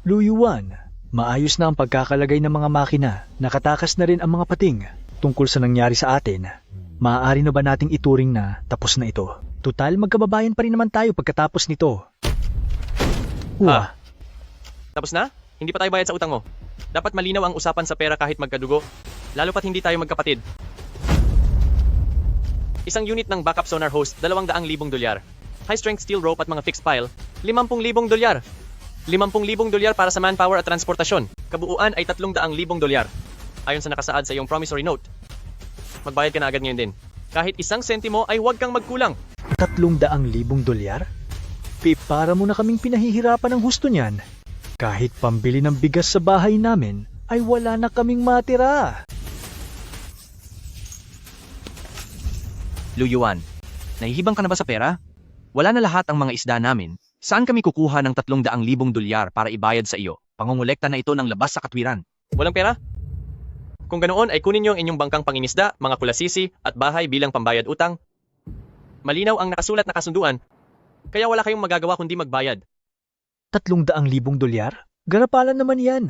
Lu Yuan, maayos na ang pagkakalagay ng mga makina. Nakatakas na rin ang mga pating. Tungkol sa nangyari sa atin, maaari na ba nating ituring na tapos na ito? Tutal, magkababayan pa rin naman tayo pagkatapos nito. Tapos na? Hindi pa tayo bayad sa utang mo. Dapat malinaw ang usapan sa pera kahit magkadugo, lalo pat hindi tayo magkapatid. Isang unit ng backup sonar host, $200,000. High-strength steel rope at mga fixed pile, $50,000. $50,000 para sa manpower at transportasyon. Kabuuan ay $300,000. Ayon sa nakasaad sa iyong promissory note. Magbayad ka na agad ngayon din. Kahit 1 sentimo ay huwag kang magkulang. $300,000? Para mo na kaming pinahihirapan ng husto niyan. Kahit pambili ng bigas sa bahay namin, ay wala na kaming matira. Lu Yuan, nahihibang ka na ba sa pera? Wala na lahat ang mga isda namin. Saan kami kukuha ng $300,000 para ibayad sa iyo? Pangongolekta na ito ng labas sa katwiran. Walang pera? Kung ganoon ay kunin niyo ang inyong bangkang pangingisda, mga kulasisi at bahay bilang pambayad utang. Malinaw ang nakasulat na kasunduan, kaya wala kayong magagawa kundi magbayad. $300,000? Garapalan naman yan.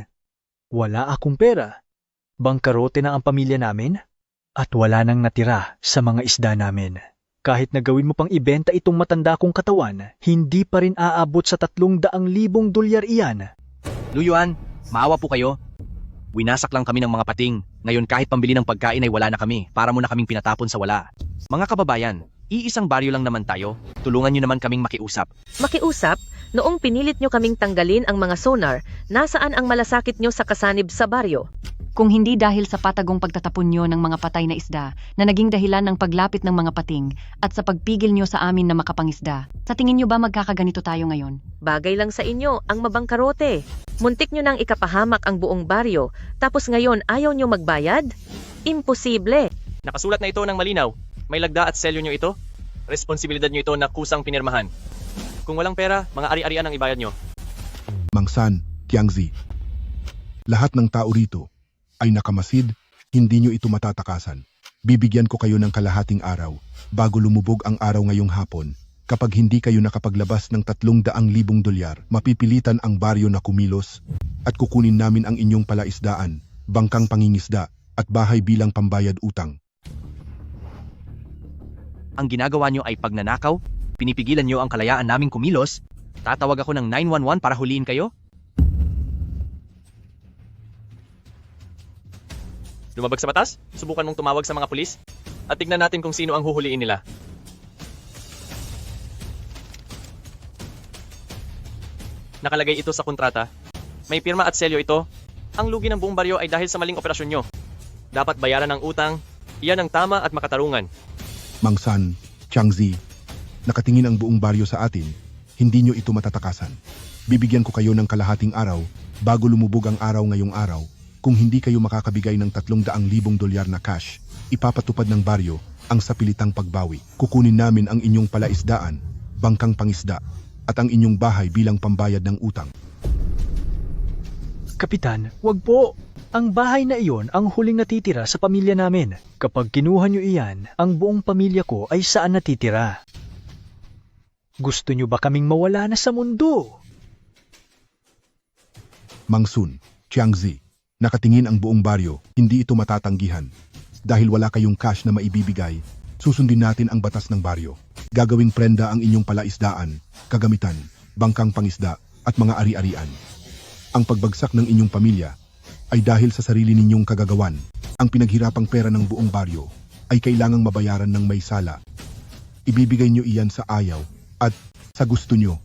Wala akong pera. Bangkarote na ang pamilya namin at wala nang natira sa mga isda namin. Kahit na gawin mo pang ibenta itong matanda kong katawan, hindi pa rin aabot sa $300,000 iyan. Lu Yuan, maawa po kayo. Winasak lang kami ng mga pating. Ngayon kahit pambili ng pagkain ay wala na kami. Para mo na kaming pinatapon sa wala. Mga kababayan, iisang baryo lang naman tayo. Tulungan nyo naman kaming makiusap. Makiusap? Noong pinilit nyo kaming tanggalin ang mga sonar, nasaan ang malasakit nyo sa kasanib sa baryo? Kung hindi dahil sa patagong pagtatapon nyo ng mga patay na isda na naging dahilan ng paglapit ng mga pating at sa pagpigil nyo sa amin na makapangisda, sa tingin nyo ba magkakaganito tayo ngayon? Bagay lang sa inyo ang mabangkarote. Muntik nyo nang ikapahamak ang buong baryo, tapos ngayon ayaw nyo magbayad? Imposible! Nakasulat na ito ng malinaw. May lagda at selyo nyo ito. Responsibilidad nyo ito na kusang pinirmahan. Kung walang pera, mga ari-arian ang ibayad nyo. Mang San, Jiangzi, lahat ng tao rito ay nakamasid, hindi nyo ito matatakasan. Bibigyan ko kayo ng kalahating araw bago lumubog ang araw ngayong hapon. Kapag hindi kayo nakapaglabas ng $300,000, mapipilitan ang baryo na kumilos at kukunin namin ang inyong palaisdaan, bangkang pangingisda at bahay bilang pambayad utang. Ang ginagawa nyo ay pagnanakaw, pinipigilan nyo ang kalayaan naming kumilos, tatawag ako ng 911 para huliin kayo? Lumabag sa batas? Subukan mong tumawag sa mga pulis? At tignan natin kung sino ang huhuliin nila. Nakalagay ito sa kontrata. May pirma at selyo ito. Ang lugi ng buong baryo ay dahil sa maling operasyon nyo. Dapat bayaran ng utang. Iyan ang tama at makatarungan. Mang San, Changzi, nakatingin ang buong baryo sa atin, hindi nyo ito matatakasan. Bibigyan ko kayo ng kalahating araw bago lumubog ang araw ngayong araw. Kung hindi kayo makakabigay ng 300,000 dolyar na cash, ipapatupad ng baryo ang sapilitang pagbawi. Kukunin namin ang inyong palaisdaan, bangkang pangisda, at ang inyong bahay bilang pambayad ng utang. Kapitan, wag po. Ang bahay na iyon ang huling natitira sa pamilya namin. Kapag kinuha nyo iyan, ang buong pamilya ko ay saan natitira? Gusto nyo ba kaming mawala na sa mundo? Mang Sun, Changzi, nakatingin ang buong baryo, hindi ito matatanggihan. Dahil wala kayong cash na maibibigay, susundin natin ang batas ng baryo. Gagawing prenda ang inyong palaisdaan, kagamitan, bangkang pangisda, at mga ari-arian. Ang pagbagsak ng inyong pamilya ay dahil sa sarili ninyong kagagawan. Ang pinaghirapang pera ng buong baryo ay kailangang mabayaran ng may sala. Ibibigay nyo iyan sa ayaw at sa gusto nyo.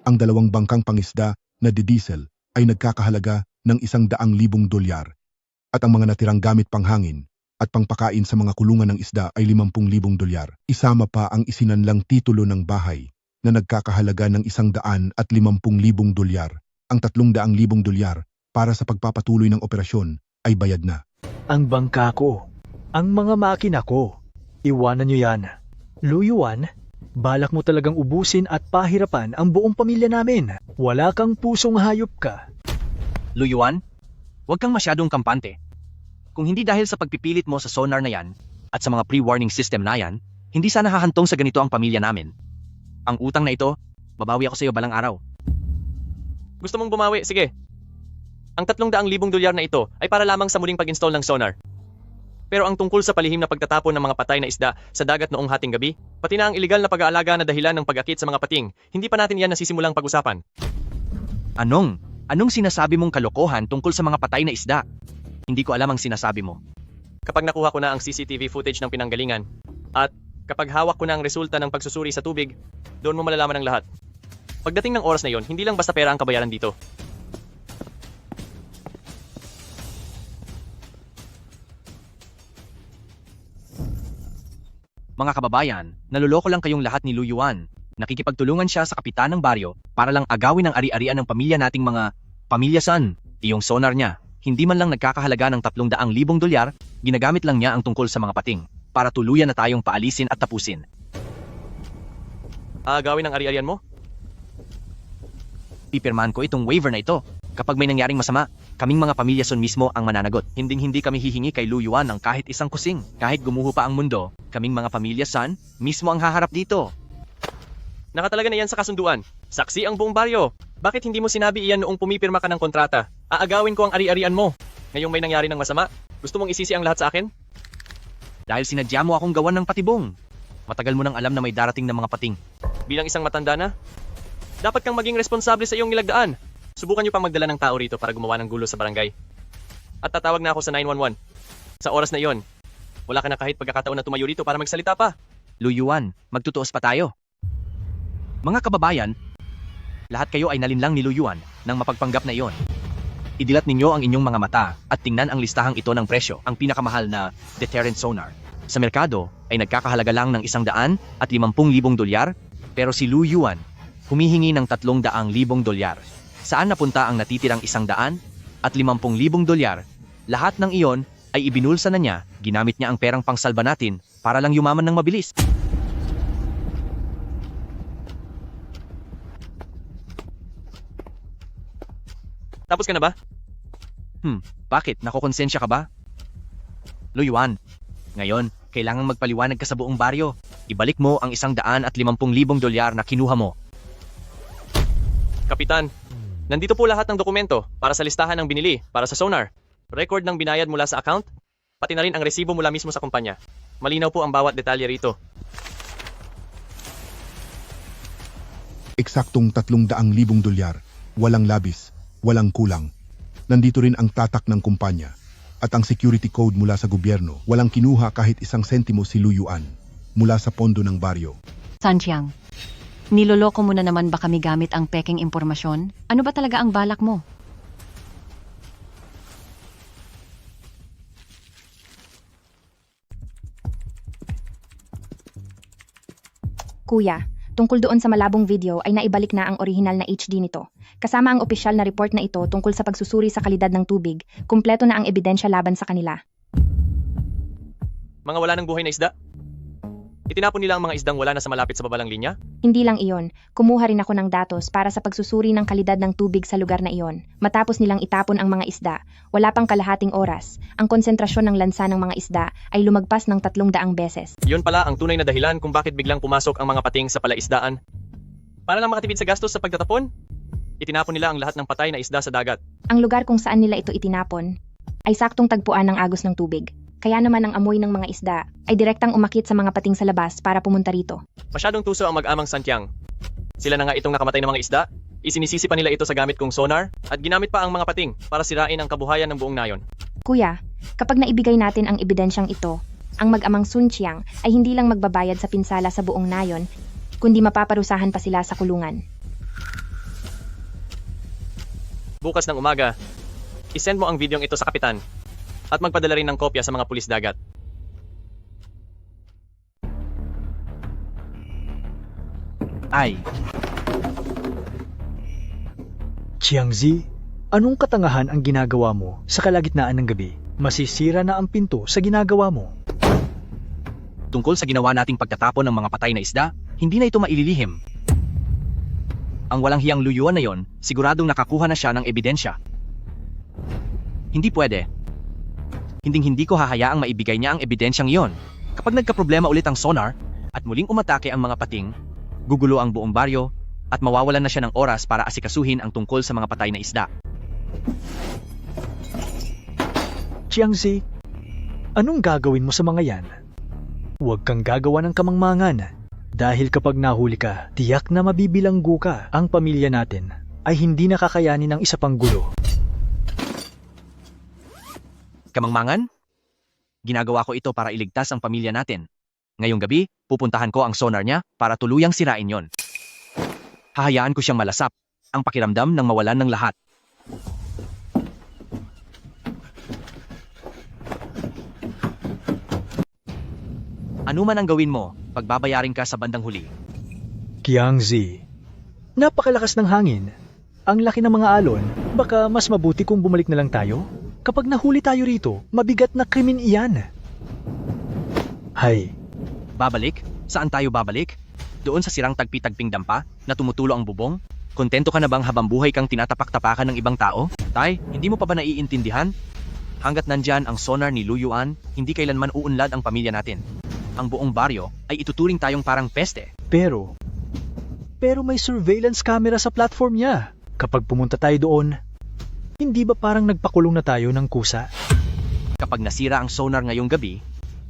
Ang 2 bangkang pangisda na didiesel ay nagkakahalaga ng 100,000 dolyar at ang mga natirang gamit panghangin at pangpakain sa mga kulungan ng isda ay 50,000 dolyar. Isama pa ang isinanlang titulo ng bahay na nagkakahalaga ng 150,000 dolyar. Ang 300,000 dolyar para sa pagpapatuloy ng operasyon ay bayad na. Ang bangka ko, ang mga makina ko, iwanan nyo yan. Luyuan, balak mo talagang ubusin at pahirapan ang buong pamilya namin. Wala kang pusong hayop ka. Luyuan, huwag kang masyadong kampante. Kung hindi dahil sa pagpipilit mo sa sonar na yan at sa mga pre-warning system na yan, hindi sana hahantong sa ganito ang pamilya namin. Ang utang na ito, babawi ako sa iyo balang araw. Gusto mong bumawi? Sige. Ang 300,000 dolyar na ito ay para lamang sa muling pag-install ng sonar. Pero ang tungkol sa palihim na pagtatapon ng mga patay na isda sa dagat noong hating gabi, pati na ang iligal na pag-aalaga na dahilan ng pag-akit sa mga pating, hindi pa natin yan nasisimulang pag-usapan. Anong sinasabi mong kalokohan tungkol sa mga patay na isda? Hindi ko alam ang sinasabi mo. Kapag nakuha ko na ang CCTV footage ng pinanggalingan, at kapag hawak ko na ang resulta ng pagsusuri sa tubig, doon mo malalaman ang lahat. Pagdating ng oras na yon, hindi lang basta pera ang kabayaran dito. Mga kababayan, naloloko lang kayong lahat ni Luyuan. Nakikipagtulungan siya sa kapitan ng baryo para lang agawin ang ari-arian ng pamilya nating mga pamilyasan. Iyong sonar niya, hindi man lang nagkakahalaga ng 300,000 dolyar, ginagamit lang niya ang tungkol sa mga pating para tuluyan na tayong paalisin at tapusin. Aagawin ang ari-arian mo? Pipirmahan ko itong waiver na ito. Kapag may nangyaring masama, kaming mga pamilyason mismo ang mananagot. Hinding-hindi kami hihingi kay Luyuan ng kahit isang kusing. Kahit gumuho pa ang mundo, kaming mga pamilyasan mismo ang haharap dito. Nakatalaga na yan sa kasunduan. Saksi ang buong baryo. Bakit hindi mo sinabi iyan noong pumipirma ka ng kontrata? Aagawin ko ang ari-arian mo. Ngayong may nangyari ng masama, gusto mong isisi ang lahat sa akin? Dahil sinadya mo akong gawan ng patibong. Matagal mo nang alam na may darating na mga pating. Bilang isang matanda na, dapat kang maging responsable sa iyong nilagdaan. Subukan niyo pang magdala ng tao rito para gumawa ng gulo sa barangay. At tatawag na ako sa 911. Sa oras na iyon, wala ka na kahit pagkakataon na tumayo rito para magsalita pa. Luyuan, magtutuos pa tayo. Mga kababayan, lahat kayo ay nalinlang ni Luyuan ng mapagpanggap na iyon. Idilat ninyo ang inyong mga mata at tingnan ang listahang ito ng presyo, ang pinakamahal na deterrent sonar. Sa merkado ay nagkakahalaga lang ng 150,000 dolyar, pero si Luyuan humihingi ng 300,000 dolyar. Saan napunta ang natitirang 150,000 dolyar? Lahat ng iyon ay ibinulsa na niya, ginamit niya ang perang pangsalba natin para lang yumaman ng mabilis. Tapos ka na ba? Bakit? Nakokonsensya ka ba? Luyuan, ngayon, kailangang magpaliwanag ka sa buong baryo. Ibalik mo ang 150,000 dolyar na kinuha mo. Kapitan, nandito po lahat ng dokumento para sa listahan ng binili para sa sonar. Record ng binayad mula sa account, pati na rin ang resibo mula mismo sa kumpanya. Malinaw po ang bawat detalye rito. Eksaktong 300,000 dolyar, walang labis, walang kulang. Nandito rin ang tatak ng kumpanya at ang security code mula sa gobyerno. Walang kinuha kahit 1 sentimo si Lu Yuan mula sa pondo ng baryo. Santiang, niloloko mo na naman ba kami gamit ang peking impormasyon? Ano ba talaga ang balak mo? Kuya, tungkol doon sa malabong video ay naibalik na ang orihinal na HD nito. Kasama ang opisyal na report na ito tungkol sa pagsusuri sa kalidad ng tubig, kumpleto na ang ebidensya laban sa kanila. Mga wala ng buhay na isda? Itinapon nila ang mga isdang wala na sa malapit sa babalang linya? Hindi lang iyon, kumuha rin ako ng datos para sa pagsusuri ng kalidad ng tubig sa lugar na iyon. Matapos nilang itapon ang mga isda, wala pang kalahating oras, ang konsentrasyon ng lansa ng mga isda ay lumagpas ng 300 beses. Yun pala ang tunay na dahilan kung bakit biglang pumasok ang mga pating sa palaisdaan. Para lang makatipid sa gastos sa pagtatapon, itinapon nila ang lahat ng patay na isda sa dagat. Ang lugar kung saan nila ito itinapon ay saktong tagpuan ng agos ng tubig. Kaya naman ang amoy ng mga isda ay direktang umakit sa mga pating sa labas para pumunta rito. Masyadong tuso ang mag-amang Santiang. Sila na nga itong nakamatay ng mga isda, isinisisi pa nila ito sa gamit kong sonar, at ginamit pa ang mga pating para sirain ang kabuhayan ng buong nayon. Kuya, kapag naibigay natin ang ebidensyang ito, ang mag-amang Sun Chiang ay hindi lang magbabayad sa pinsala sa buong nayon, kundi mapaparusahan pa sila sa kulungan. Bukas ng umaga, isend mo ang videong ito sa kapitan at magpadala rin ng kopya sa mga pulis dagat. Ay, Chiangzi, anong katangahan ang ginagawa mo sa kalagitnaan ng gabi? Masisira na ang pinto sa ginagawa mo. tungkol sa ginawa nating pagtatapon ng mga patay na isda, hindi na ito maililihim. Ang walang hiyang Lu Yuan na yon, siguradong nakakuha na siya ng ebidensya. Hindi pwede. Hinding-hindi ko hahayaang maibigay niya ang ebidensyang iyon. Kapag nagkaproblema ulit ang sonar at muling umatake ang mga pating, gugulo ang buong baryo at mawawalan na siya ng oras para asikasuhin ang tungkol sa mga patay na isda. Chiangzi, anong gagawin mo sa mga yan? Huwag kang gagawa ng kamangmangan. Dahil kapag nahuli ka, tiyak na mabibilanggo ka. Ang pamilya natin ay hindi nakakayanin ng isa pang gulo. Kamangmangan? Ginagawa ko ito para iligtas ang pamilya natin. Ngayong gabi, pupuntahan ko ang sonar niya para tuluyang sirain yon. Hahayaan ko siyang malasap, ang pakiramdam ng mawalan ng lahat. Ano man ang gawin mo, pagbabayarin ka sa bandang huli. Chiangzi, napakalakas ng hangin. Ang laki ng mga alon, baka mas mabuti kung bumalik na lang tayo? Kapag nahuli tayo rito, mabigat na krimen iyan. Hay. Babalik? Saan tayo babalik? Doon sa sirang tagpi-tagping dampa na tumutulo ang bubong? Kontento ka na bang habang buhay kang tinatapak-tapakan ng ibang tao? Tay, hindi mo pa ba naiintindihan? Hanggat nandyan ang sonar ni Lu Yuan, hindi kailanman uunlad ang pamilya natin. Ang buong baryo ay ituturing tayong parang peste. Pero may surveillance camera sa platform niya. Kapag pumunta tayo doon, hindi ba parang nagpakulong na tayo ng kusa? Kapag nasira ang sonar ngayong gabi,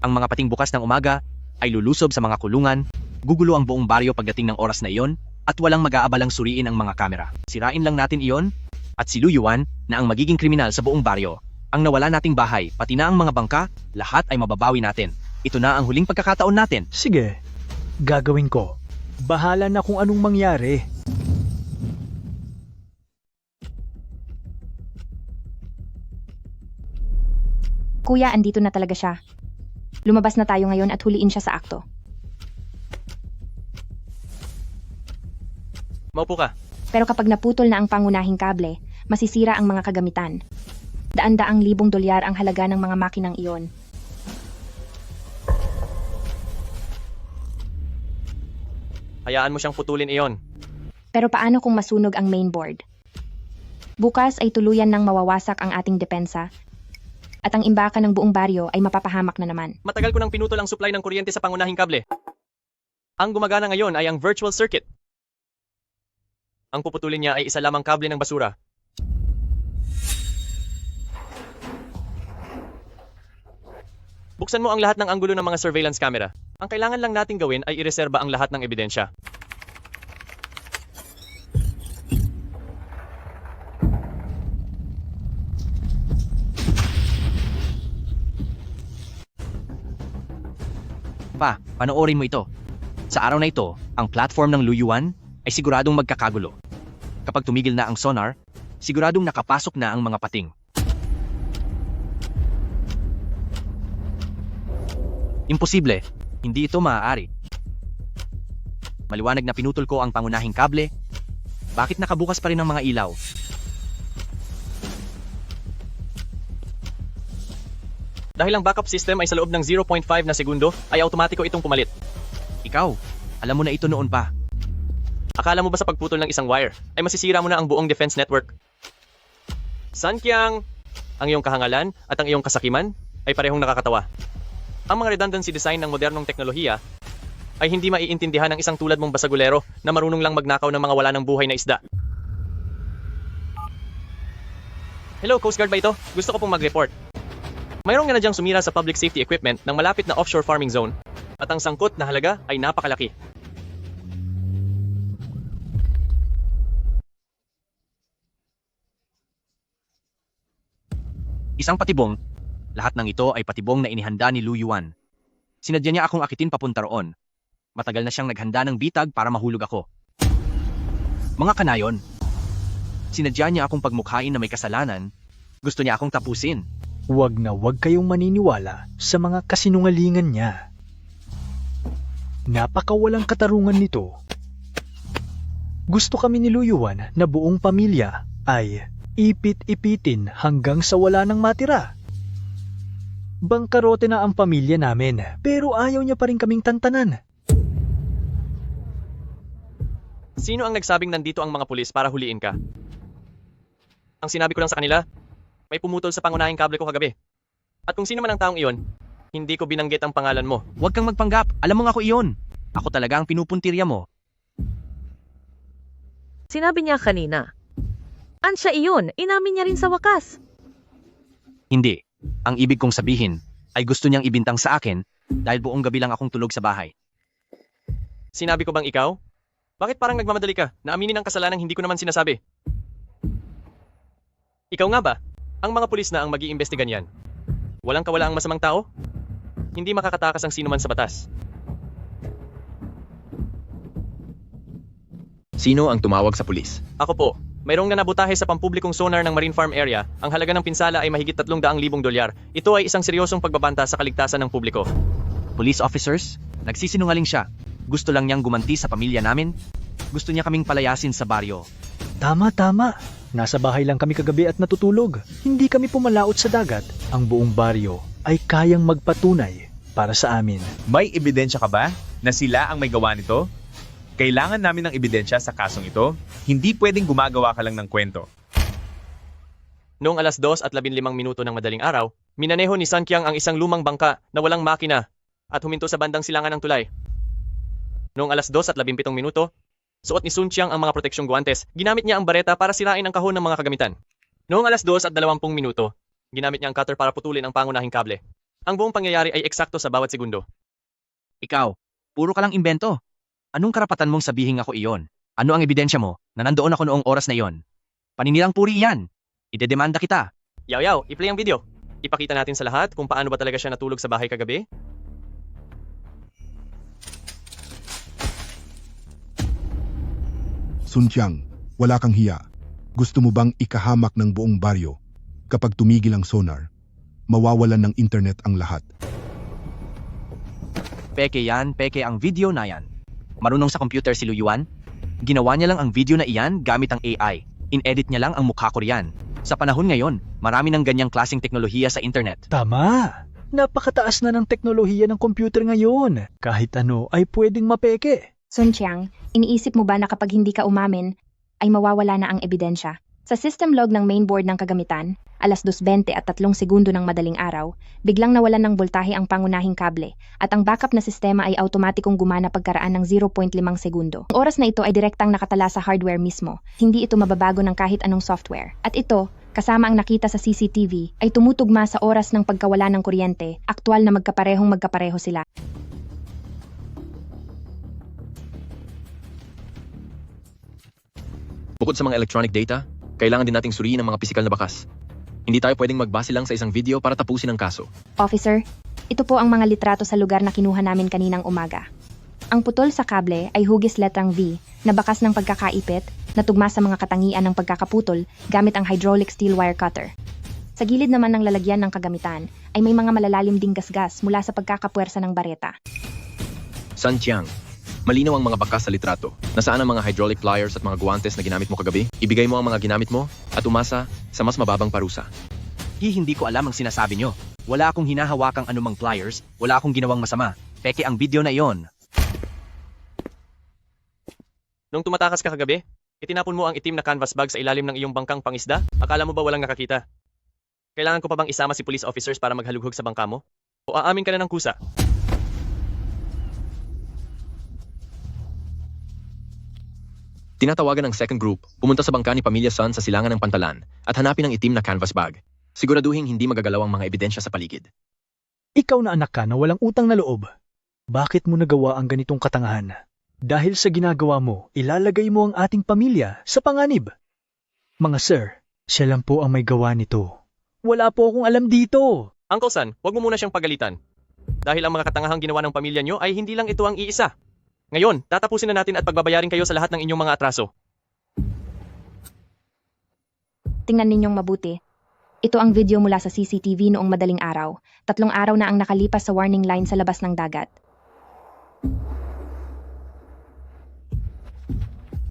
ang mga pating bukas ng umaga ay lulusob sa mga kulungan, gugulo ang buong baryo pagdating ng oras na iyon, at walang mag-aabalang suriin ang mga kamera. Sirain lang natin iyon, at si Lu Yuan na ang magiging kriminal sa buong baryo. Ang nawala nating bahay, pati na ang mga bangka, lahat ay mababawi natin. Ito na ang huling pagkakataon natin. Sige, gagawin ko. Bahala na kung anong mangyari. Kuya, andito na talaga siya. Lumabas na tayo ngayon at huliin siya sa akto. Maupo ka. Pero kapag naputol na ang pangunahing kable, masisira ang mga kagamitan. Daan-daang libong dolyar ang halaga ng mga makinang iyon. Hayaan mo siyang putulin iyon. Pero paano kung masunog ang mainboard? Bukas ay tuluyan nang mawawasak ang ating depensa at ang imbakan ng buong baryo ay mapapahamak na naman. Matagal ko nang pinutol ang supply ng kuryente sa pangunahing kable. Ang gumagana ngayon ay ang virtual circuit. Ang puputulin niya ay isa lamang kable ng basura. Buksan mo ang lahat ng anggulo ng mga surveillance camera. Ang kailangan lang nating gawin ay ireserba ang lahat ng ebidensya. Panoorin mo ito. Sa araw na ito, ang platform ng Luyuan ay siguradong magkakagulo. Kapag tumigil na ang sonar, siguradong nakapasok na ang mga pating. Imposible. Hindi ito maaari. Maliwanag na pinutol ko ang pangunahing kable. Bakit nakabukas pa rin ang mga ilaw? Dahil ang backup system ay sa loob ng 0.5 na segundo, ay automatiko itong pumalit. Ikaw, alam mo na ito noon pa. Akala mo ba sa pagputol ng isang wire, ay masisira mo na ang buong defense network? Sankyang, ang iyong kahangalan at ang iyong kasakiman ay parehong nakakatawa. Ang mga redundancy design ng modernong teknolohiya ay hindi maiintindihan ng isang tulad mong basagulero na marunong lang magnakaw ng mga wala ng buhay na isda. Hello, Coast Guard ba ito? Gusto ko pong mag-report. Mayroong nga na diyang sumira sa public safety equipment ng malapit na offshore farming zone at ang sangkot na halaga ay napakalaki. Isang patibong, lahat ng ito ay patibong na inihanda ni Luyuan. Sinadya niya akong akitin papunta roon. Matagal na siyang naghanda ng bitag para mahulog ako. Mga kanayon, sinadya niya akong pagmukhain na may kasalanan. Gusto niya akong tapusin. Huwag na huwag kayong maniniwala sa mga kasinungalingan niya. Napakawalang katarungan nito. Gusto kami ni Luyuan na buong pamilya ay ipit-ipitin hanggang sa wala nang matira. Bangkarote na ang pamilya namin, pero ayaw niya pa rin kaming tantanan. Sino ang nagsabing nandito ang mga pulis para huliin ka? Ang sinabi ko lang sa kanila, may pumutol sa pangunahing kable ko kagabi. At kung sino man ang taong iyon, hindi ko binanggit ang pangalan mo. Huwag kang magpanggap, alam mo nga ako iyon. Ako talaga ang pinupuntirya mo. Sinabi niya kanina. Ansya iyon, inamin niya rin sa wakas. Hindi. Ang ibig kong sabihin ay gusto niyang ibintang sa akin dahil buong gabi lang akong tulog sa bahay. Sinabi ko bang ikaw? Bakit parang nagmamadali ka na aminin ang kasalanang hindi ko naman sinasabi? Ikaw nga ba? Ang mga pulis na ang mag-iimbestigan yan. Walang kawala ang masamang tao? Hindi makakatakas ang sino man sa batas. Sino ang tumawag sa pulis? Ako po. Mayroong nga nabutahe sa pampublikong sonar ng Marine Farm Area. Ang halaga ng pinsala ay mahigit 300,000 dolyar. Ito ay isang seryosong pagbabanta sa kaligtasan ng publiko. Police officers, nagsisinungaling siya. Gusto lang niyang gumanti sa pamilya namin. Gusto niya kaming palayasin sa baryo. Tama. Nasa bahay lang kami kagabi at natutulog. Hindi kami pumalaot sa dagat. Ang buong baryo ay kayang magpatunay para sa amin. May ebidensya ka ba na sila ang may gawa nito? Kailangan namin ng ebidensya sa kasong ito. Hindi pwedeng gumagawa ka lang ng kwento. Noong 2:15 ng madaling araw, minaneho ni Sankyang ang isang lumang bangka na walang makina at huminto sa bandang silangan ng tulay. Noong 2:17, suot ni Sun Chiang ang mga proteksyong guwantes. Ginamit niya ang bareta para sirain ang kahon ng mga kagamitan. Noong 2:20, ginamit niya ang cutter para putulin ang pangunahing kable. Ang buong pangyayari ay eksakto sa bawat segundo. Ikaw, puro ka lang imbento. Anong karapatan mong sabihin ako iyon? Ano ang ebidensya mo na nandoon ako noong oras na iyon? Paninirang puri yan. Idedemanda kita. Yaw, i-play ang video. Ipakita natin sa lahat kung paano ba talaga siya natulog sa bahay kagabi. Sun Chiang, wala kang hiya. Gusto mo bang ikahamak ng buong baryo? Kapag tumigil ang sonar, mawawalan ng internet ang lahat. Peke yan, peke ang video na yan. Marunong sa computer si Luyuan? Ginawa niya lang ang video na iyan gamit ang AI. In-edit niya lang ang mukha ko riyan. Sa panahon ngayon, marami ng ganyang klaseng teknolohiya sa internet. Tama! Napakataas na ng teknolohiya ng computer ngayon. Kahit ano ay pwedeng mapeke. Sun Chiang, iniisip mo ba na kapag hindi ka umamin, ay mawawala na ang ebidensya? Sa system log ng mainboard ng kagamitan, alas 2:20 at 3 segundo ng madaling araw, biglang nawalan ng boltahe ang pangunahing kable at ang backup na sistema ay automatikong gumana pagkaraan ng 0.5 segundo. Ang oras na ito ay direktang nakatala sa hardware mismo, hindi ito mababago ng kahit anong software. At ito, kasama ang nakita sa CCTV, ay tumutugma sa oras ng pagkawala ng kuryente, aktwal na magkapareho sila. Bukod sa mga electronic data, kailangan din nating suriin ang mga pisikal na bakas. Hindi tayo pwedeng magbase lang sa isang video para tapusin ang kaso. Officer, ito po ang mga litrato sa lugar na kinuha namin kaninang umaga. Ang putol sa kable ay hugis letrang V na bakas ng pagkakaipit na tugma sa mga katangian ng pagkakaputol gamit ang hydraulic steel wire cutter. Sa gilid naman ng lalagyan ng kagamitan ay may mga malalalim ding gasgas mula sa pagkakapuwersa ng bareta. San Chiang, malinaw ang mga bakas sa litrato. Nasaan ang mga hydraulic pliers at mga guwantes na ginamit mo kagabi? Ibigay mo ang mga ginamit mo at umasa sa mas mababang parusa. Hindi ko alam ang sinasabi nyo. Wala akong hinahawakang anumang pliers, wala akong ginawang masama. Peke ang video na iyon. Nung tumatakas ka kagabi, itinapon mo ang itim na canvas bag sa ilalim ng iyong bangkang pangisda? Akala mo ba walang nakakita? Kailangan ko pa bang isama si police officers para maghalughog sa bangka mo? O aamin ka na ng kusa? Tinatawagan ng second group, pumunta sa bangka ni Pamilya Sun sa silangan ng Pantalan at hanapin ang itim na canvas bag. Siguraduhin hindi magagalaw ang mga ebidensya sa paligid. Ikaw na anak ka na walang utang na loob. Bakit mo nagawa ang ganitong katangahan? Dahil sa ginagawa mo, ilalagay mo ang ating pamilya sa panganib. Mga sir, siya lang po ang may gawa nito. Wala po akong alam dito. Uncle San, huwag mo muna siyang pagalitan. Dahil ang mga katangahang ginawa ng pamilya nyo ay hindi lang ito ang iisa. Ngayon, tatapusin na natin at pagbabayarin kayo sa lahat ng inyong mga atraso. Tingnan ninyong mabuti. Ito ang video mula sa CCTV noong madaling araw. 3 araw na ang nakalipas sa warning line sa labas ng dagat.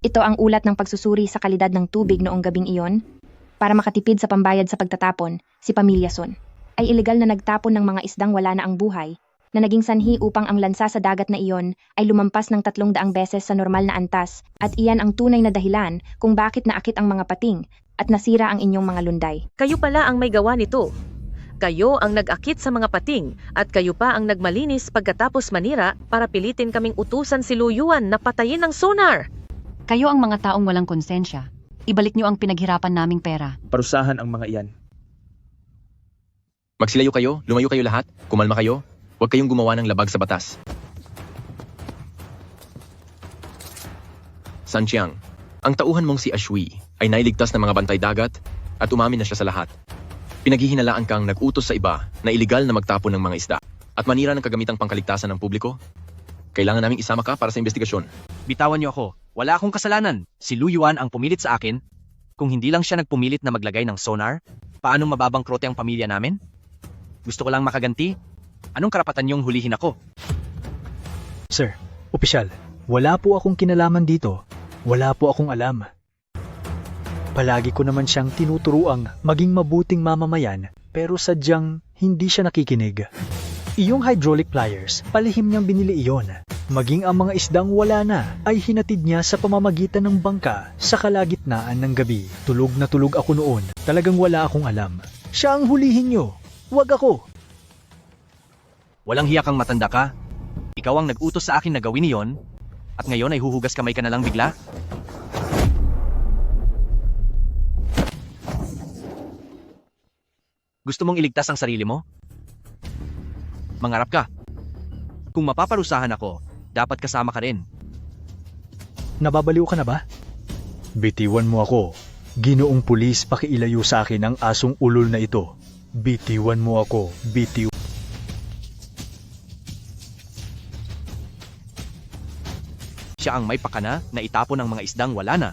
Ito ang ulat ng pagsusuri sa kalidad ng tubig noong gabing iyon. Para makatipid sa pambayad sa pagtatapon, si Pamilya Sun ay ilegal na nagtapon ng mga isdang wala na ang buhay na naging sanhi upang ang lansa sa dagat na iyon ay lumampas ng 300 beses sa normal na antas at iyan ang tunay na dahilan kung bakit naakit ang mga pating at nasira ang inyong mga lunday. Kayo pala ang may gawa nito. Kayo ang nag-akit sa mga pating at kayo pa ang nagmalinis pagkatapos manira para pilitin kaming utusan si Luyuan na patayin ng sonar. Kayo ang mga taong walang konsensya. Ibalik niyo ang pinaghirapan naming pera. Parusahan ang mga iyan. Magsilayo kayo, lumayo kayo lahat, kumalma kayo. Huwag kayong gumawa ng labag sa batas. San Chiang, ang tauhan mong si Ashui ay nailigtas ng mga bantay dagat at umamin na siya sa lahat. Pinaghihinalaan kang nag-utos sa iba na iligal na magtapon ng mga isda at manira ng kagamitang pangkaligtasan ng publiko. Kailangan naming isama ka para sa investigasyon. Bitawan niyo ako. Wala akong kasalanan. Si Luyuan ang pumilit sa akin. Kung hindi lang siya nagpumilit na maglagay ng sonar, paano mababangkrote ang pamilya namin? Gusto ko lang makaganti. Anong karapatan niyong hulihin ako? Sir, opisyal, wala po akong kinalaman dito. Wala po akong alam. Palagi ko naman siyang tinuturuang maging mabuting mamamayan pero sadyang hindi siya nakikinig. Iyong hydraulic pliers, palihim niyang binili iyon. Maging ang mga isdang wala na ay hinatid niya sa pamamagitan ng bangka sa kalagitnaan ng gabi. Tulog na tulog ako noon. Talagang wala akong alam. Siya ang hulihin niyo. Huwag ako. Walang hiya kang matanda ka. Ikaw ang nag-utos sa akin na gawin iyon at ngayon ay huhugas kamay ka na lang bigla? Gusto mong iligtas ang sarili mo? Mangarap ka. Kung mapaparusahan ako, dapat kasama ka rin. Nababaliw ka na ba? Bitiwan mo ako. Ginoong pulis, pakiilayo sa akin ang asong ulol na ito. Bitiwan mo ako. Siya ang may pakana na itapon ng mga isdang wala na.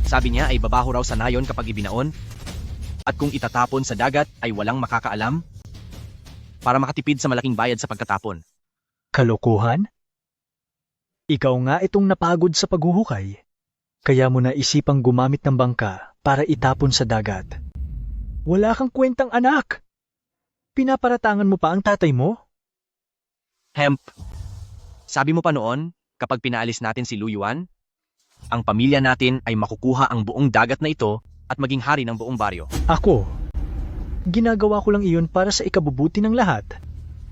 Sabi niya ay babaho raw sa nayon kapag ibinaon. At kung itatapon sa dagat ay walang makakaalam para makatipid sa malaking bayad sa pagkatapon. Kalokohan? Ikaw nga itong napagod sa paghuhukay. Kaya mo naisipang gumamit ng bangka para itapon sa dagat. Wala kang kwentang anak. Pinaparatangan mo pa ang tatay mo? Hemp. Sabi mo pa noon, kapag pinaalis natin si Luyuan, ang pamilya natin ay makukuha ang buong dagat na ito at maging hari ng buong baryo. Ako, ginagawa ko lang iyon para sa ikabubuti ng lahat.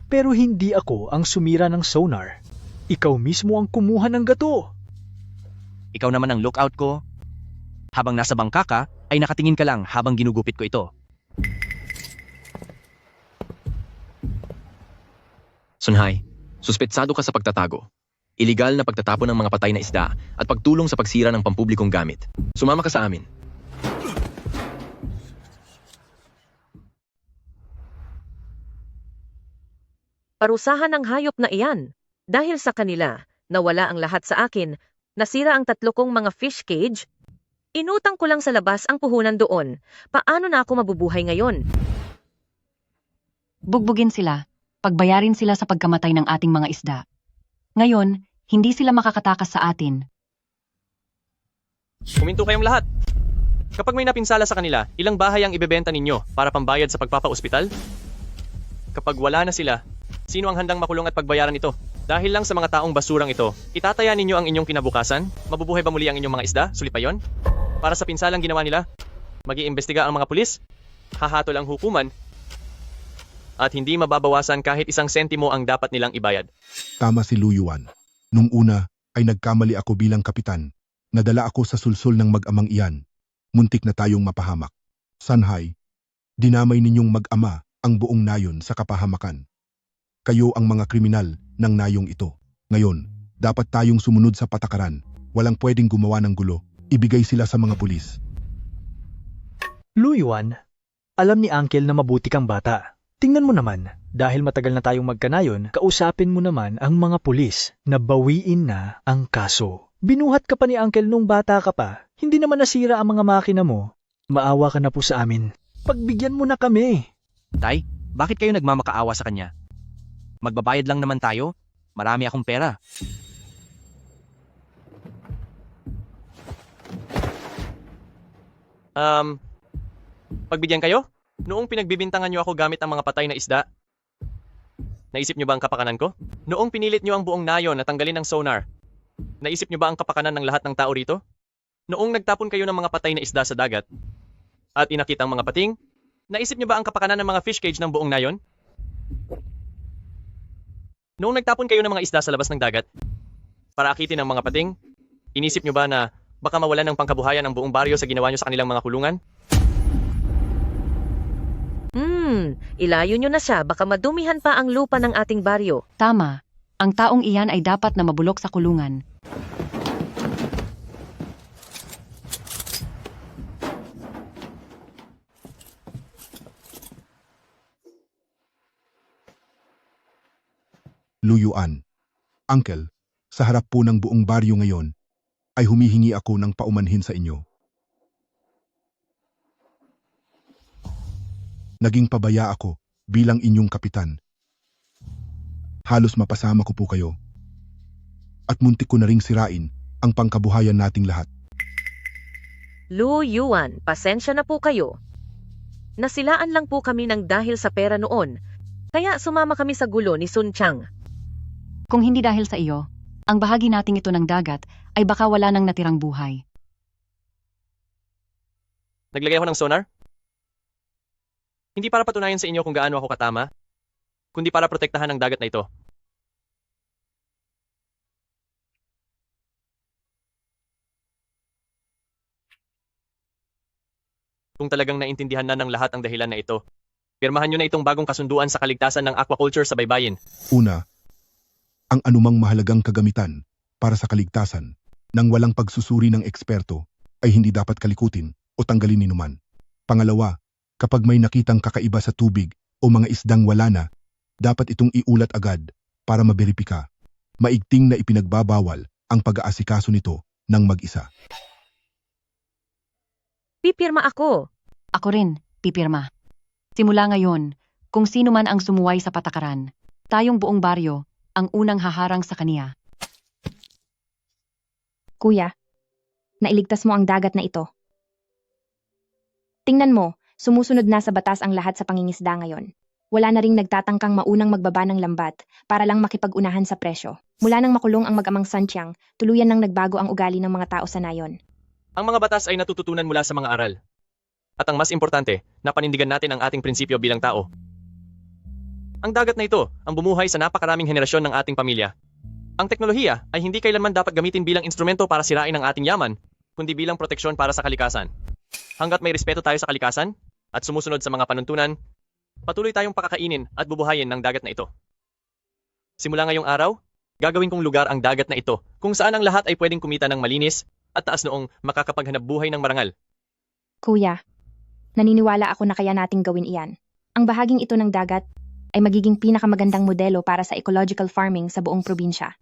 Pero hindi ako ang sumira ng sonar. Ikaw mismo ang kumuha ng gato. Ikaw naman ang lookout ko. Habang nasa bangka ka, ay nakatingin ka lang habang ginugupit ko ito. Sunhay, suspetsado ka sa pagtatago. Iligal na pagtatapon ng mga patay na isda at pagtulong sa pagsira ng pampublikong gamit. Sumama ka sa amin. Parusahan ng hayop na iyan. Dahil sa kanila, nawala ang lahat sa akin, nasira ang 3 kong mga fish cage. Inutang ko lang sa labas ang puhunan doon. Paano na ako mabubuhay ngayon? Bugbugin sila. Pagbayarin sila sa pagkamatay ng ating mga isda. Ngayon, hindi sila makakatakas sa atin. Huminto kayong lahat. Kapag may napinsala sa kanila, ilang bahay ang ibebenta ninyo para pambayad sa pagpapa-ospital? Kapag wala na sila, sino ang handang makulong at pagbayaran ito? Dahil lang sa mga taong basurang ito, itataya ninyo ang inyong kinabukasan? Mabubuhay ba muli ang inyong mga isda? Suli pa yon? Para sa pinsalang ginawa nila? Mag-iimbestiga ang mga pulis? Hahatol ang hukuman? At hindi mababawasan kahit 1 sentimo ang dapat nilang ibayad. Tama si Lu Yuan. Nung una ay nagkamali ako bilang kapitan. Nadala ako sa sulsul ng mag-amang iyan. Muntik na tayong mapahamak. Sanhay, dinamay ninyong mag-ama ang buong nayon sa kapahamakan. Kayo ang mga kriminal ng nayong ito. Ngayon, dapat tayong sumunod sa patakaran. Walang pwedeng gumawa ng gulo. Ibigay sila sa mga pulis. Lu Yuan, alam ni Uncle na mabuti kang bata. Tingnan mo naman, dahil matagal na tayong magkanayon, kausapin mo naman ang mga pulis na bawiin na ang kaso. Binuhat ka pa ni Uncle nung bata ka pa. Hindi naman nasira ang mga makina mo. Maawa ka na po sa amin. Pagbigyan mo na kami. Tay, bakit kayo nagmamakaawa sa kanya? Magbabayad lang naman tayo. Marami akong pera. Pagbigyan kayo? Noong pinagbibintangan nyo ako gamit ang mga patay na isda, naisip nyo ba ang kapakanan ko? Noong pinilit nyo ang buong nayon na tanggalin ang sonar, naisip nyo ba ang kapakanan ng lahat ng tao rito? Noong nagtapon kayo ng mga patay na isda sa dagat, at inakita ang mga pating, naisip nyo ba ang kapakanan ng mga fish cage ng buong nayon? Noong nagtapon kayo ng mga isda sa labas ng dagat, para akitin ang mga pating, inisip nyo ba na baka mawalan ng pangkabuhayan ang buong baryo sa ginawa nyo sa kanilang mga kulungan? Ilayo nyo na siya, baka madumihan pa ang lupa ng ating baryo. Tama. Ang taong iyan ay dapat na mabulok sa kulungan. Lu Yuan, Uncle, sa harap po ng buong baryo ngayon, ay humihingi ako ng paumanhin sa inyo. Naging pabaya ako bilang inyong kapitan. Halos mapasama ko po kayo. At muntik ko na ring sirain ang pangkabuhayan nating lahat. Lu Yuan, pasensya na po kayo. Nasilaan lang po kami ng dahil sa pera noon, kaya sumama kami sa gulo ni Sun Chang. Kung hindi dahil sa iyo, ang bahagi nating ito ng dagat ay baka wala nang natirang buhay. Naglagay ako ng sonar? Hindi para patunayan sa inyo kung gaano ako katama, kundi para protektahan ang dagat na ito. Kung talagang naintindihan na ng lahat ang dahilan na ito, pirmahan nyo na itong bagong kasunduan sa kaligtasan ng aquaculture sa baybayin. Una, ang anumang mahalagang kagamitan para sa kaligtasan nang walang pagsusuri ng eksperto ay hindi dapat kalikutin o tanggalin ni numan. Pangalawa, kapag may nakitang kakaiba sa tubig o mga isdang wala na, dapat itong iulat agad para maberipika. Maigting na ipinagbabawal ang pag-aasikaso nito ng mag-isa. Pipirma ako. Ako rin, pipirma. Simula ngayon, kung sino man ang sumuway sa patakaran, tayong buong baryo ang unang haharang sa kaniya. Kuya, nailigtas mo ang dagat na ito. Tingnan mo, sumusunod na sa batas ang lahat sa pangingisda ngayon. Wala na ring nagtatangkang maunang magbaba ng lambat para lang makipag-unahan sa presyo. Mula nang makulong ang mag-amang Sun Chang, tuluyan nang nagbago ang ugali ng mga tao sa nayon. Ang mga batas ay natututunan mula sa mga aral. At ang mas importante, napanindigan natin ang ating prinsipyo bilang tao. Ang dagat na ito ang bumuhay sa napakaraming henerasyon ng ating pamilya. Ang teknolohiya ay hindi kailanman dapat gamitin bilang instrumento para sirain ang ating yaman, kundi bilang proteksyon para sa kalikasan. Hanggat may respeto tayo sa kalikasan at sumusunod sa mga panuntunan, patuloy tayong pakakainin at bubuhayin ng dagat na ito. Simula ngayong araw, gagawin kong lugar ang dagat na ito kung saan ang lahat ay pwedeng kumita ng malinis at taas noong makakapaghanap buhay ng marangal. Kuya, naniniwala ako na kaya nating gawin iyan. Ang bahaging ito ng dagat ay magiging pinakamagandang modelo para sa ecological farming sa buong probinsya.